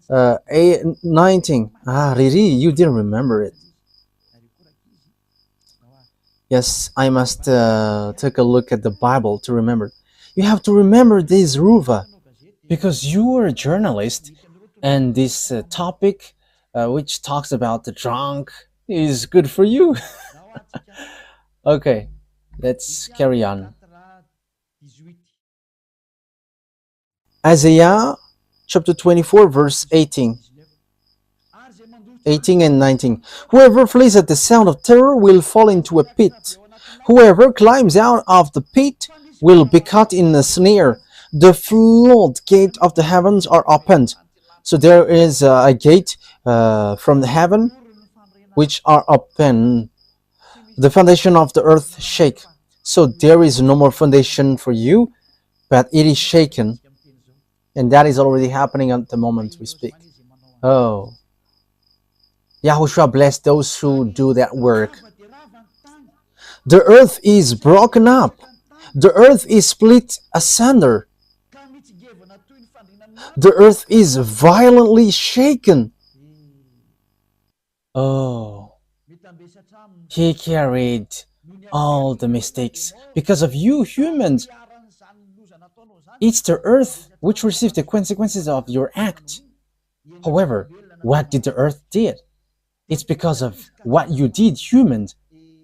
[SPEAKER 1] 19. Ah, Riri, you didn't remember it. Yes, I must take a look at the Bible to remember. You have to remember this, Ruva, because you are a journalist, and this topic, which talks about the drunk, is good for you. Okay, let's carry on. Isaiah chapter 24 verse 18 and 19. Whoever flees at the sound of terror will fall into a pit. Whoever climbs out of the pit will be caught in a snare. The floodgate of the heavens are opened. So there is a gate from the heaven which are open. The foundation of the earth shake. So there is no more foundation for you, but it is shaken. And that is already happening at the moment we speak. Oh, YAHOSHUAH bless those who do that work. The earth is broken up. The earth is split asunder. The earth is violently shaken. Oh, he carried all the mistakes because of you humans. It's the earth which received the consequences of your act. However, what did the earth did? It's because of what you did, humans,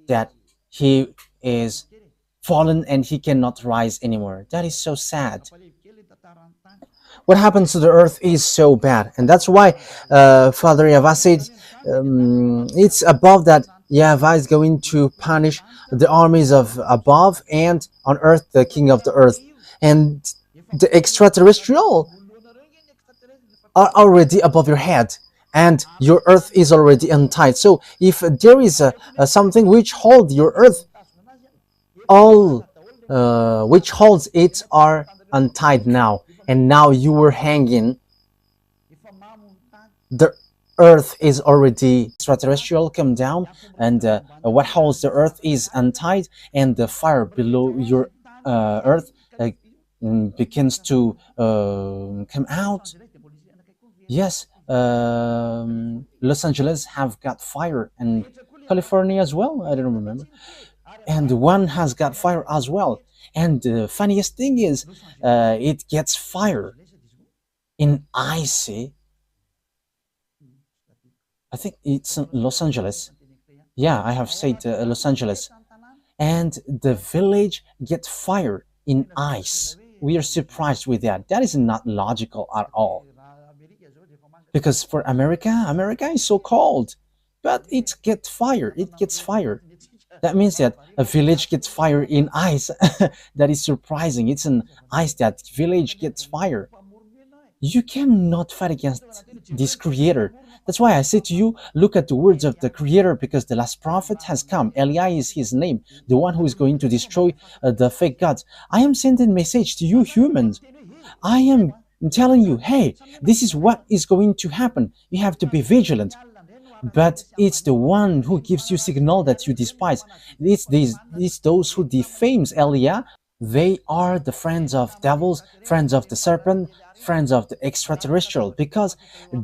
[SPEAKER 1] that he is fallen and he cannot rise anymore. That is so sad. What happens to the earth is so bad, and that's why Father YAHVAH said it's above that YAHVAH is going to punish the armies of above, and on earth the king of the earth. And the extraterrestrial are already above your head, and your earth is already untied. So if there is a something which holds your earth, all which holds it are untied now, and now you were hanging. The earth is already extraterrestrial come down, and what holds the earth is untied, and the fire below your earth begins to come out. Yes, Los Angeles have got fire, and California as well. I don't remember, and one has got fire as well. And the funniest thing is, it gets fire in icy. I think it's Los Angeles. Yeah, I have said Los Angeles, and the village gets fire in ice. We are surprised with that. That is not logical at all. Because for America, America is so cold, but it gets fire. It gets fire. That means that a village gets fire in ice. That is surprising. It's an ice that village gets fire. You cannot fight against this creator. That's why I say to you, look at the words of the creator, because the last prophet has come. Eli is his name, the one who is going to destroy the fake gods. I am sending message to you humans. I am telling you, hey, this is what is going to happen. You have to be vigilant. But it's the one who gives you signal that you despise. It's those who defames Elia. They are the friends of devils, friends of the serpent, friends of the extraterrestrial, because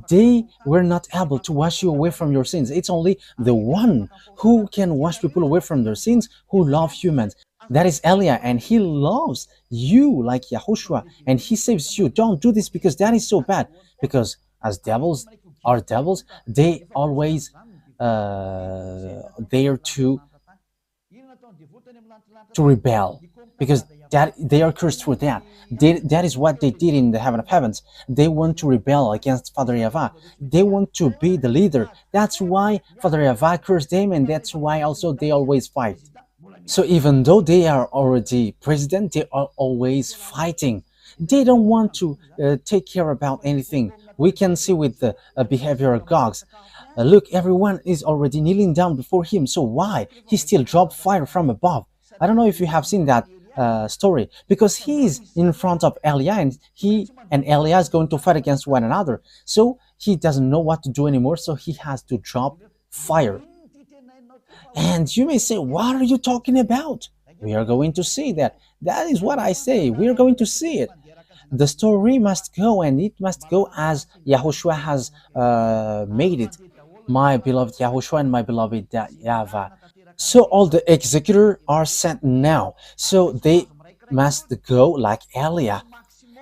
[SPEAKER 1] they were not able to wash you away from your sins. It's only the one who can wash people away from their sins who love humans. That is Elia, and he loves you like Yahushua, and he saves you. Don't do this because that is so bad. Because as devils are devils, they always there to rebel, because that they are cursed for that. That is what they did in the heaven of heavens. They want to rebel against Father YAHVAH. They want to be the leader. That's why Father YAHVAH cursed them, and that's why also they always fight. So even though they are already president, they are always fighting. They don't want to take care about anything. We can see with the behavior of Gogs. Look, everyone is already kneeling down before him. So why he still dropped fire from above? I don't know if you have seen that story, because he's in front of Elia, and he and Elia is going to fight against one another. So he doesn't know what to do anymore. So he has to drop fire. And you may say, what are you talking about? We are going to see that. That is what I say. We are going to see it. The story must go, and it must go as Yahushua has made it. My beloved Yahushua and my beloved YAHVAH. So all the executors are sent now. So they must go like Elia,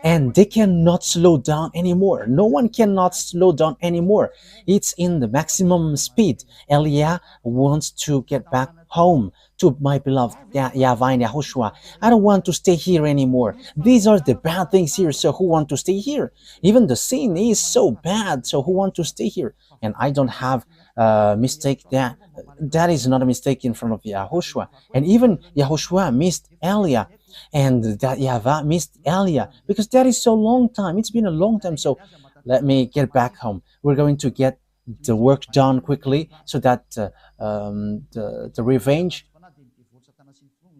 [SPEAKER 1] and they cannot slow down anymore. No one cannot slow down anymore. It's in the maximum speed. Elia wants to get back home to my beloved YAHVAH and Yahushua. I don't want to stay here anymore. These are the bad things here, so who want to stay here? Even the sin is so bad, so who want to stay here? And I don't have a mistake. That is not a mistake in front of Yahushua. And even Yahushua missed Elia, and that YAHVAH missed Elia, because that is so long time. It's been a long time. So let me get back home. We're going to get the work done quickly, so that the revenge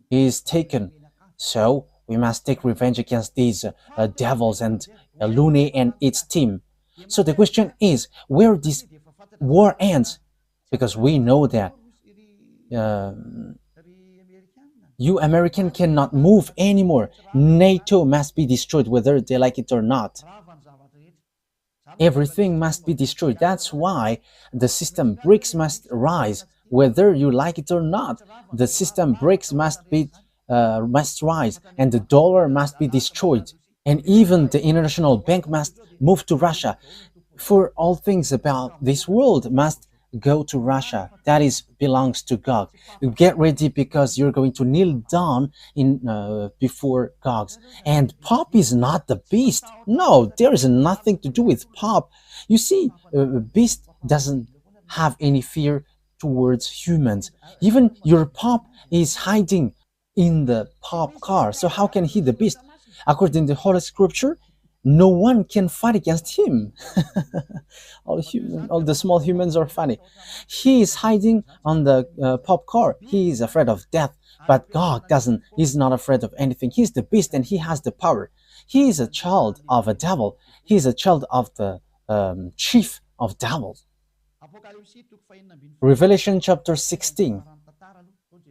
[SPEAKER 1] is taken. So we must take revenge against these devils and Lune and its team. So the question is, where this war ends, because we know that you American cannot move anymore. NATO must be destroyed, whether they like it or not. Everything must be destroyed. That's why the system BRICS must rise, whether you like it or not. The system BRICS must rise, and the dollar must be destroyed, and even the international bank must move to Russia. For all things about this world must go to Russia. That is belongs to God. Get ready, because you're going to kneel down in before gods. And Pop is not the beast. No, there is nothing to do with Pop. You see, beast doesn't have any fear towards humans. Even your pop is hiding in the pop car. So how can he the beast? According to Holy Scripture, no one can fight against him. All the small humans are funny. He is hiding on the pop car. He is afraid of death, but God doesn't. He's not afraid of anything. He's the beast and he has the power. He is a child of a devil. He is a child of the chief of devils. Revelation chapter 16,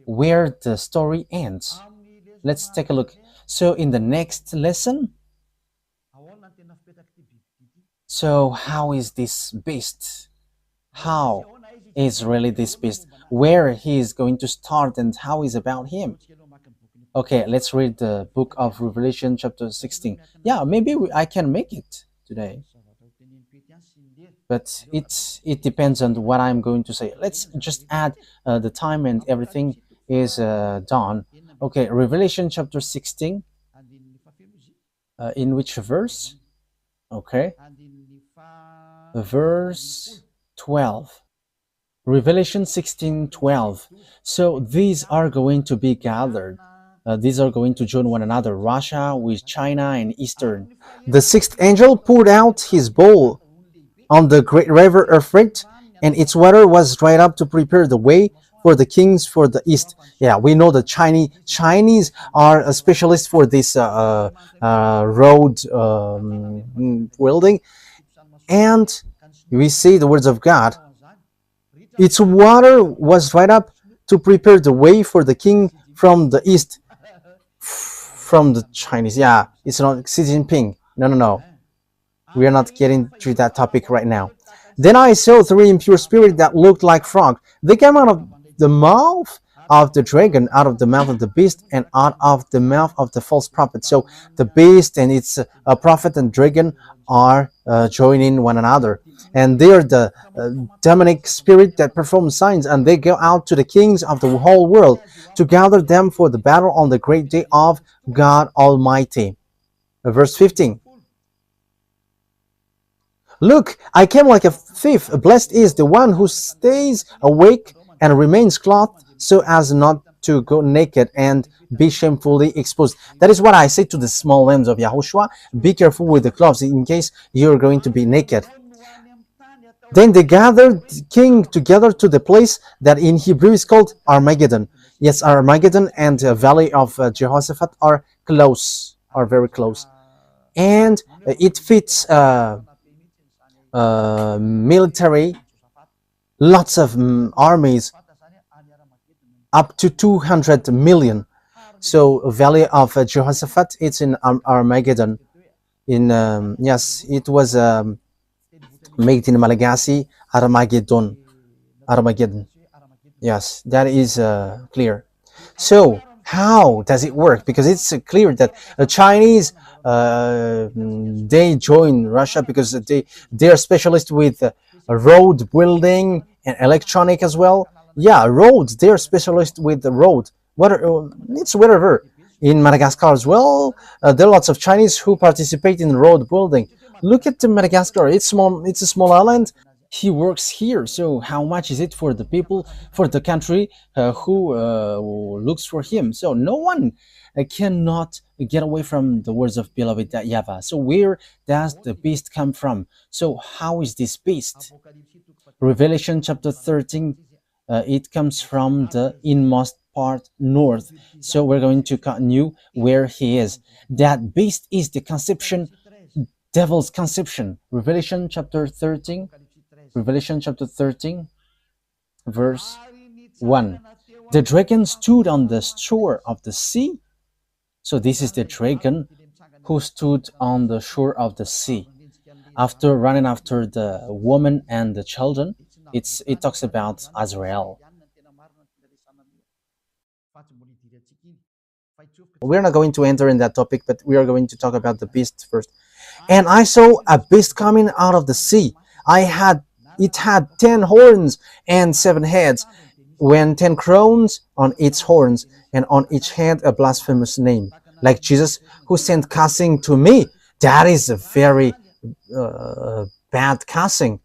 [SPEAKER 1] where the story ends. Let's take a look. So in the next lesson, so how is this beast? How is really this beast? Where he is going to start and how is about him? Okay, let's read the book of Revelation chapter 16. Yeah, maybe I can make it today. But it depends on what I'm going to say. Let's just add the time and everything is done. Okay, Revelation chapter 16. In which verse? Okay. Verse 12. Revelation 16:12. So these are going to be gathered. These are going to join one another, Russia with China and Eastern. The sixth angel poured out his bowl on the great river Euphrates, and its water was dried up to prepare the way for the kings for the east. Yeah, we know the Chinese are a specialist for this road building, and we see the words of God. Its water was dried up to prepare the way for the king from the east. From the Chinese, yeah, it's not Xi Jinping. No. We are not getting to that topic right now. Then I saw three impure spirits that looked like frogs. They came out of the mouth of the dragon, out of the mouth of the beast, and out of the mouth of the false prophet. So the beast and its prophet and dragon are joining one another. And they are the demonic spirit that perform signs, and they go out to the kings of the whole world to gather them for the battle on the great day of God Almighty. Verse 15. Look, I came like a thief. Blessed is the one who stays awake and remains clothed so as not to go naked and be shamefully exposed. That is what I say to the small lambs of YAHOSHUAH. Be careful with the clothes in case you're going to be naked. Then they gathered the king together to the place that in Hebrew is called Armageddon. Yes, Armageddon and the valley of Jehoshaphat are close, are very close. And it fits military, lots of armies, up to 200 million. So valley of Jehoshaphat, it's in Armageddon. In yes, it was made in Malagasy, Armageddon. Yes, that is clear. So how does it work? Because it's clear that the Chinese they join Russia because they are specialists with road building and electronic as well. Yeah, roads. They are specialists with the road. It's whatever. In Madagascar as well, there are lots of Chinese who participate in road building. Look at Madagascar. It's small. It's a small island. He works here. So how much is it for the people, for the country who looks for him? So no one cannot get away from the words of beloved YAHVAH. So where does the beast come from? So how is this beast? Revelation chapter 13, it comes from the inmost part north. So we're going to continue where he is. That beast is the conception, devil's conception. Revelation chapter 13, verse 1. The dragon stood on the shore of the sea. So this is the dragon who stood on the shore of the sea. After running after the woman and the children, it talks about Azrael. We're not going to enter in that topic, but we are going to talk about the beast first. And I saw a beast coming out of the sea. It had 10 horns and 7 heads, when 10 crowns on its horns, and on each head a blasphemous name, like Jesus, who sent cussing to me. That is a very bad cussing.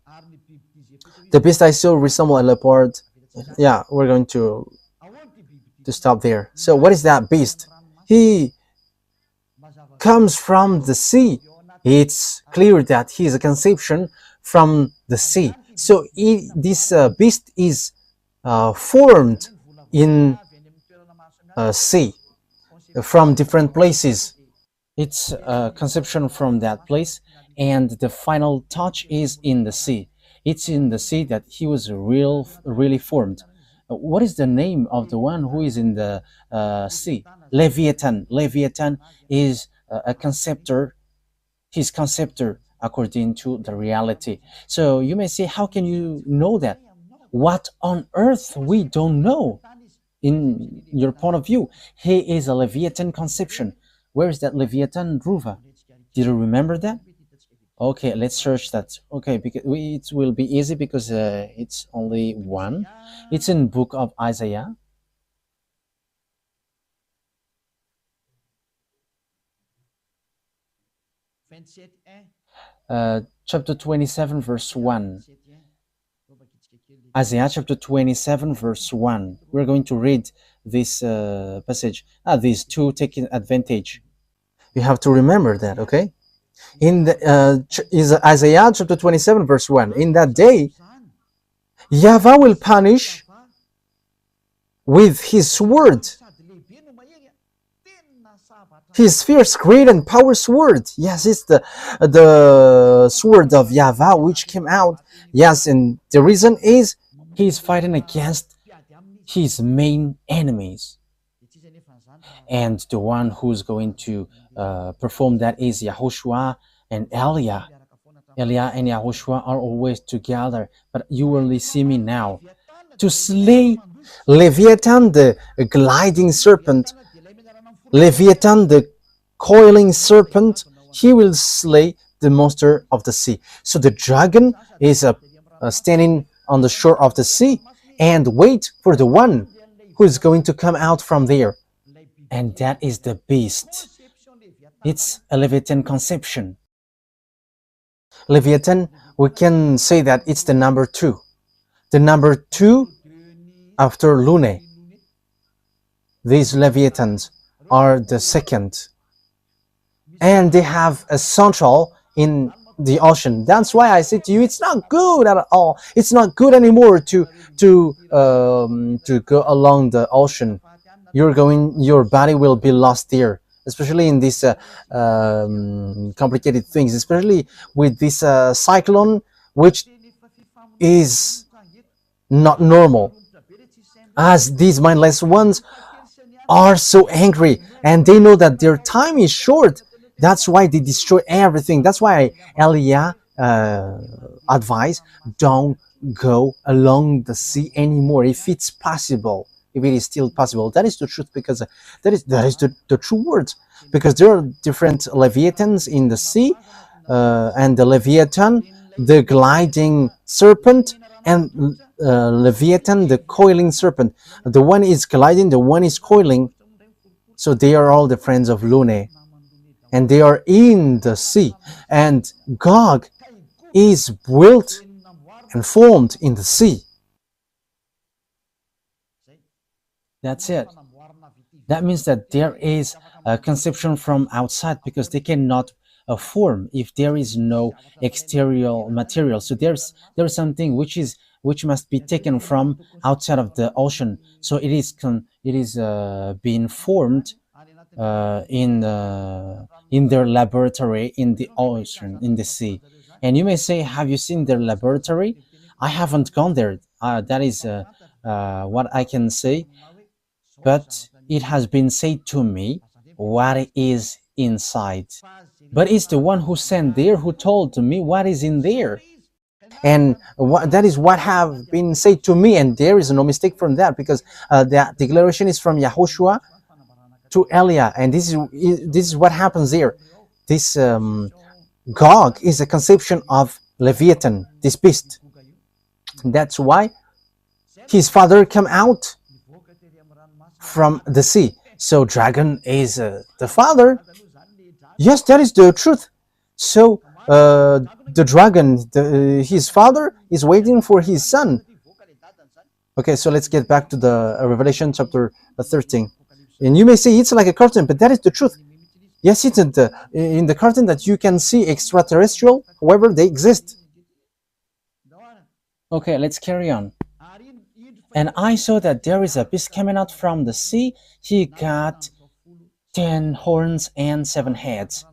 [SPEAKER 1] The beast I saw resembled a leopard, Yeah, we're going to stop there. So what is that beast? He comes from the sea. It's clear that he is a conception from the sea. So this beast is formed in sea from different places. It's a conception from that place, and the final touch is in the sea. It's in the sea that he was really formed. What is the name of the one who is in the sea? Leviathan. Leviathan is a conceptor, his conceptor according to the reality. So you may say, how can you know that? What on earth we don't know? In your point of view, he is a Leviathan conception. Where is that Leviathan, Ruva? Did you remember that? Okay, let's search that. Okay, because it will be easy because it's only one. It's in book of Isaiah. Chapter 27, verse 1. Isaiah chapter 27, verse 1. We're going to read this passage. These two taking advantage. You have to remember that, okay? In the is Isaiah chapter 27, verse 1. In that day, YAHVAH will punish with his sword, his fierce, great, and power sword. Yes, it's the sword of YAHVAH which came out. Yes, and the reason is he's fighting against his main enemies. And the one who's going to perform that is YAHOSHUAH and Eliah. Eliah and YAHOSHUAH are always together, but you only see me now. To slay Leviathan, the gliding serpent, Leviathan, the coiling serpent, he will slay the monster of the sea. So the dragon is standing on the shore of the sea and wait for the one who is going to come out from there. And that is the beast. It's a Leviathan conception. Leviathan, we can say that it's the number 2. The number 2 after Lune. These Leviathans are the second. And they have a central in the ocean. That's why I said to you, it's not good at all. It's not good anymore to go along the ocean. Your body will be lost there, especially in these complicated things, especially with this cyclone, which is not normal, as these mindless ones are so angry and they know that their time is short. That's why they destroy everything. That's why Eliah advised, don't go along the sea anymore if it's possible, if it is still possible. That is the truth, because that is the true words, because there are different Leviathans in the sea, and the Leviathan, the gliding serpent, and Leviathan, the coiling serpent. The one is gliding, the one is coiling. So they are all the friends of Lune, and they are in the sea. And Gog is built and formed in the sea. That's it. That means that there is a conception from outside, because they cannot form if there is no exterior material. So there's something which must be taken from outside of the ocean. So it is being formed in their laboratory in the ocean, in the sea. And you may say, have you seen their laboratory? I haven't gone there. That is what I can say. But it has been said to me what is inside. But it's the one who sent there who told me what is in there. And that is what have been said to me, and there is no mistake from that, because the declaration is from YAHOSHUAH to Eliah, and this is what happens there. This Gog is a conception of Leviathan, this beast. That's why his father came out from the sea. So dragon is the father. Yes, that is the truth. So the dragon, his father, is waiting for his son. Okay, so let's get back to the Revelation chapter 13. And you may say it's like a cartoon, but that is the truth. Yes, it's in the cartoon that you can see extraterrestrial, however, they exist. Okay, let's carry on. And I saw that there is a beast coming out from the sea. He got 10 horns and 7 heads.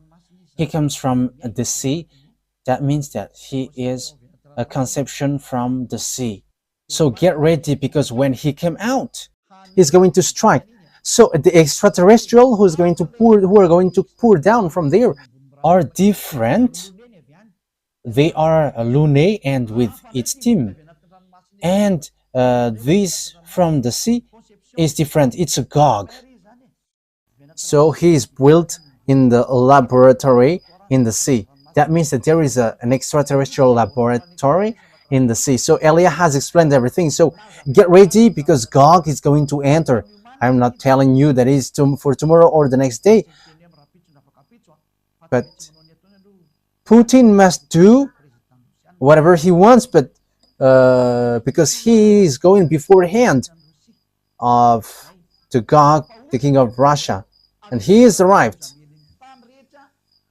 [SPEAKER 1] He comes from the sea. That means that he is a conception from the sea. So get ready, because when he came out, he's going to strike. So the extraterrestrial who are going to pour down from there are different. They are Lune and with its team. And this from the sea is different. It's a Gog. So he is built in the laboratory in the sea. That means that there is an extraterrestrial laboratory in the sea. So Elia has explained everything. So get ready, because Gog is going to enter. I'm not telling you that it's for tomorrow or the next day. But Putin must do whatever he wants, but because he is going beforehand of the Gog, the king of Russia, and he is arrived.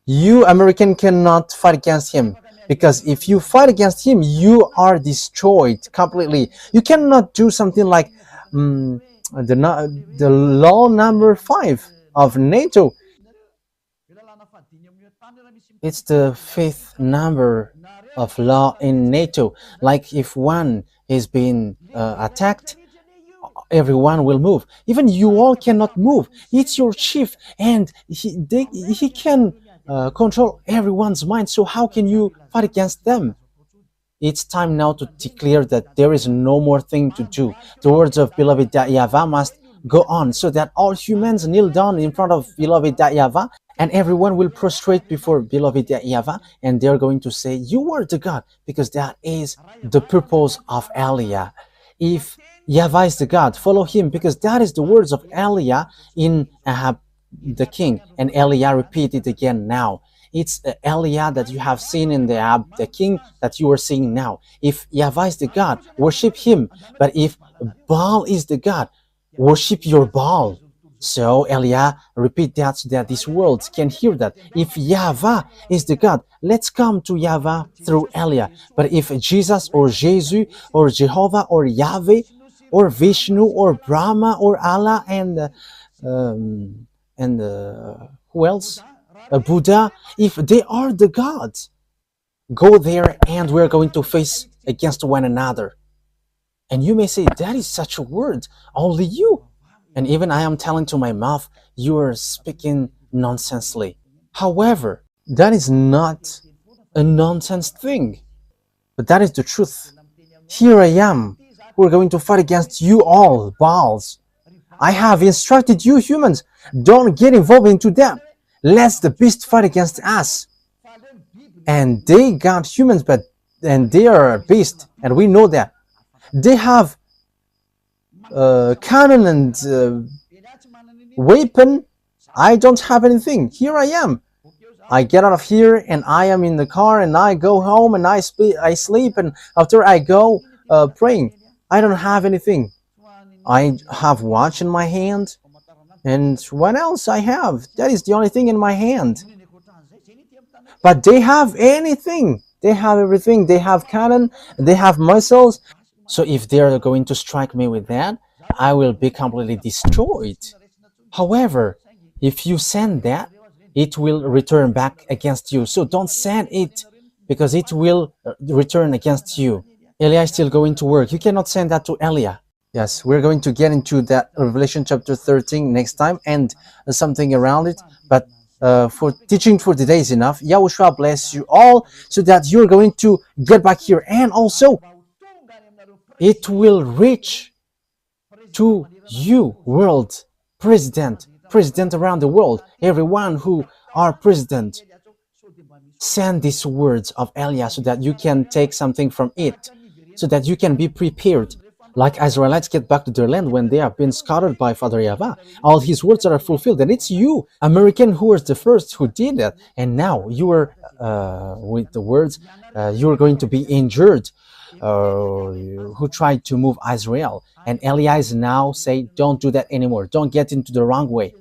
[SPEAKER 1] You American cannot fight against him, because if you fight against him, you are destroyed completely. You cannot do something like the law number 5 of NATO. It's the 5th number of law in NATO. Like if one is being attacked, everyone will move. Even you all cannot move. It's your chief, and he can control everyone's mind. So how can you fight against them? It's time now to declare that there is no more thing to do. The words of beloved YAHVAH must go on, so that all humans kneel down in front of beloved YAHVAH, and everyone will prostrate before beloved YAHVAH, and they're going to say, "You are the God," because that is the purpose of Elia. If YAHVAH is the God, follow him, because that is the words of Elia in Ahab the king, and Elia repeated again now. It's Elia that you have seen in the Ahab the king that you are seeing now. If YAHVAH is the God, worship him. But if Baal is the God, worship your Baal. So Elia repeat that, so that this world can hear that. If YAHVAH is the God, let's come to YAHVAH through Elia. But if Jesus or Jesus or Jehovah or Yahweh or Vishnu or Brahma or Allah and who else? Buddha, if they are the gods, go there and we're going to face against one another. And you may say, that is such a word, only you. And even I am telling to my mouth, you are speaking nonsensely. However, that is not a nonsense thing, but that is the truth. Here I am. We're going to fight against you all, Baals. I have instructed you humans, don't get involved into that. Let the beast fight against us. And they got humans, and they are a beast, and we know that. They have cannon and weapon. I don't have anything. Here I am. I get out of here, and I am in the car, and I go home, and I sleep, and after I go praying. I don't have anything. I have watch in my hand. And what else I have? That is the only thing in my hand. But they have anything. They have everything. They have cannon. They have missiles. So if they are going to strike me with that, I will be completely destroyed. However, if you send that, it will return back against you. So don't send it, because it will return against you. Elia is still going to work. You cannot send that to Elia. Yes, we're going to get into that Revelation chapter 13 next time and something around it. But for teaching for today is enough. Yahushua bless you all, so that you're going to get back here. And also, it will reach to you, world president around the world, everyone who are president. Send these words of Elia, so that you can take something from it, so that you can be prepared. Like Israelites get back to their land when they have been scattered by Father Yahweh. All his words are fulfilled, and it's you, American, who was the first who did that. And now you are with the words, you are going to be injured, who tried to move Israel. And Elias now say, don't do that anymore. Don't get into the wrong way.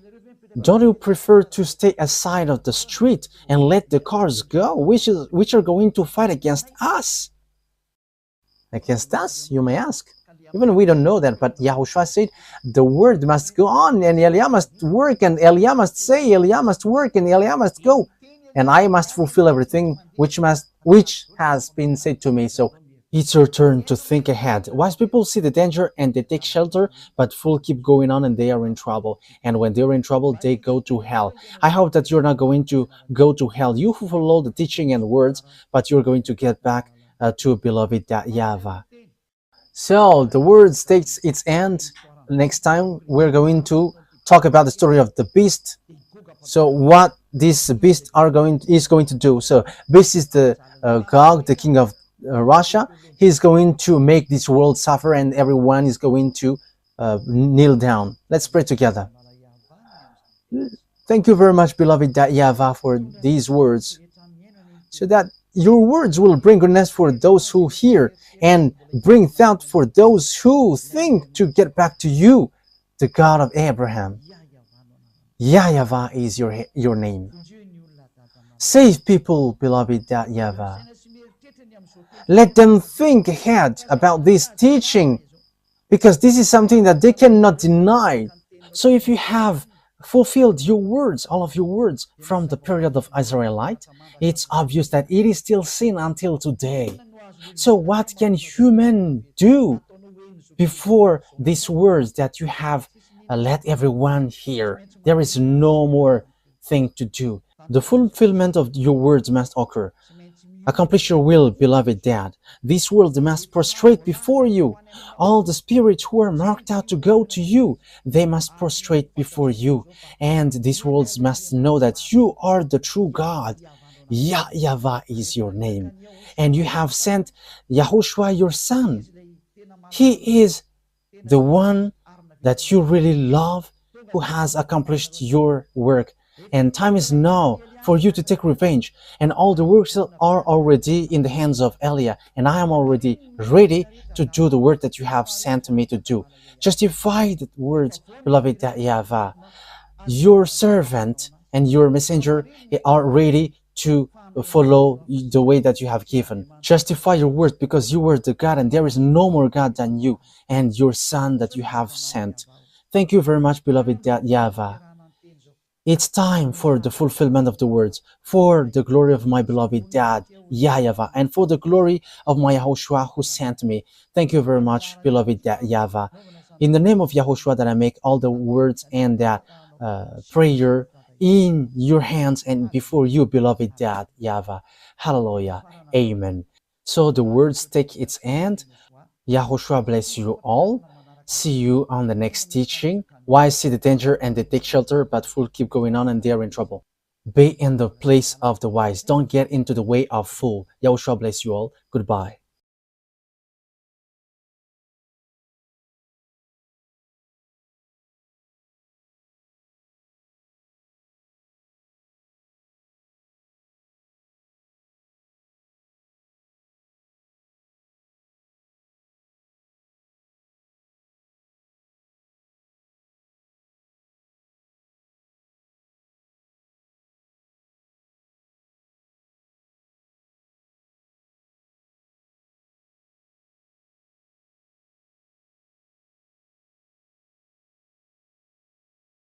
[SPEAKER 1] Don't you prefer to stay aside of the street and let the cars go, which are going to fight against us? Against us, you may ask. Even we don't know that, but Yahushua said the word must go on, and Eliah must work, and Eliah must say, Eliah must work, and Eliah must go, and I must fulfill everything which has been said to me. So it's your turn to think ahead. Wise people see the danger and they take shelter, but fools keep going on and they are in trouble. And when they're in trouble, they go to hell. I hope that you're not going to go to hell. You who follow the teaching and words, but you're going to get back to beloved YAHVAH. So the words takes its end. Next time we're going to talk about the story of the beast. So what this beast is going to do. So beast is the Gog, the king of Russia. He's going to make this world suffer, and everyone is going to kneel down. Let's pray together. Thank you very much, beloved YAHVAH, for these words, so that your words will bring goodness for those who hear and bring thought for those who think to get back to you, the God of Abraham. YAHVAH is your name. Save people, beloved YAHVAH. Let them think ahead about this teaching, because this is something that they cannot deny. So if you have fulfilled your words, all of your words from the period of Israelite, it's obvious that it is still sin until today. So what can human do before these words that you have let everyone hear? There is no more thing to do. The fulfillment of your words must occur. Accomplish your will, beloved Dad. This world must prostrate before you. All the spirits who are marked out to go to you, they must prostrate before you. And this world must know that you are the true God. YAHVAH is your name. And you have sent YAHOSHUAH, your son. He is the one that you really love, who has accomplished your work. And time is now for you to take revenge. And all the works are already in the hands of Eliah. And I am already ready to do the work that you have sent me to do. Justify the words, beloved YAHVAH. Your servant and your messenger are ready to follow the way that you have given. Justify your words, because you were the God and there is no more God than you and your son that you have sent. Thank you very much, beloved YAHVAH. It's time for the fulfillment of the words, for the glory of my beloved Dad, YAHVAH, and for the glory of my YAHOSHUAH who sent me. Thank you very much, beloved YAHVAH. In the name of YAHOSHUAH that I make all the words and that prayer in your hands and before you, beloved Dad, YAHVAH. Hallelujah. Amen. So the words take its end. YAHOSHUAH bless you all. See you on the next teaching. Wise see the danger and they take shelter, but fools keep going on and they are in trouble. Be in the place of the wise. Don't get into the way of fool. YAHOSHUAH bless you all. Goodbye.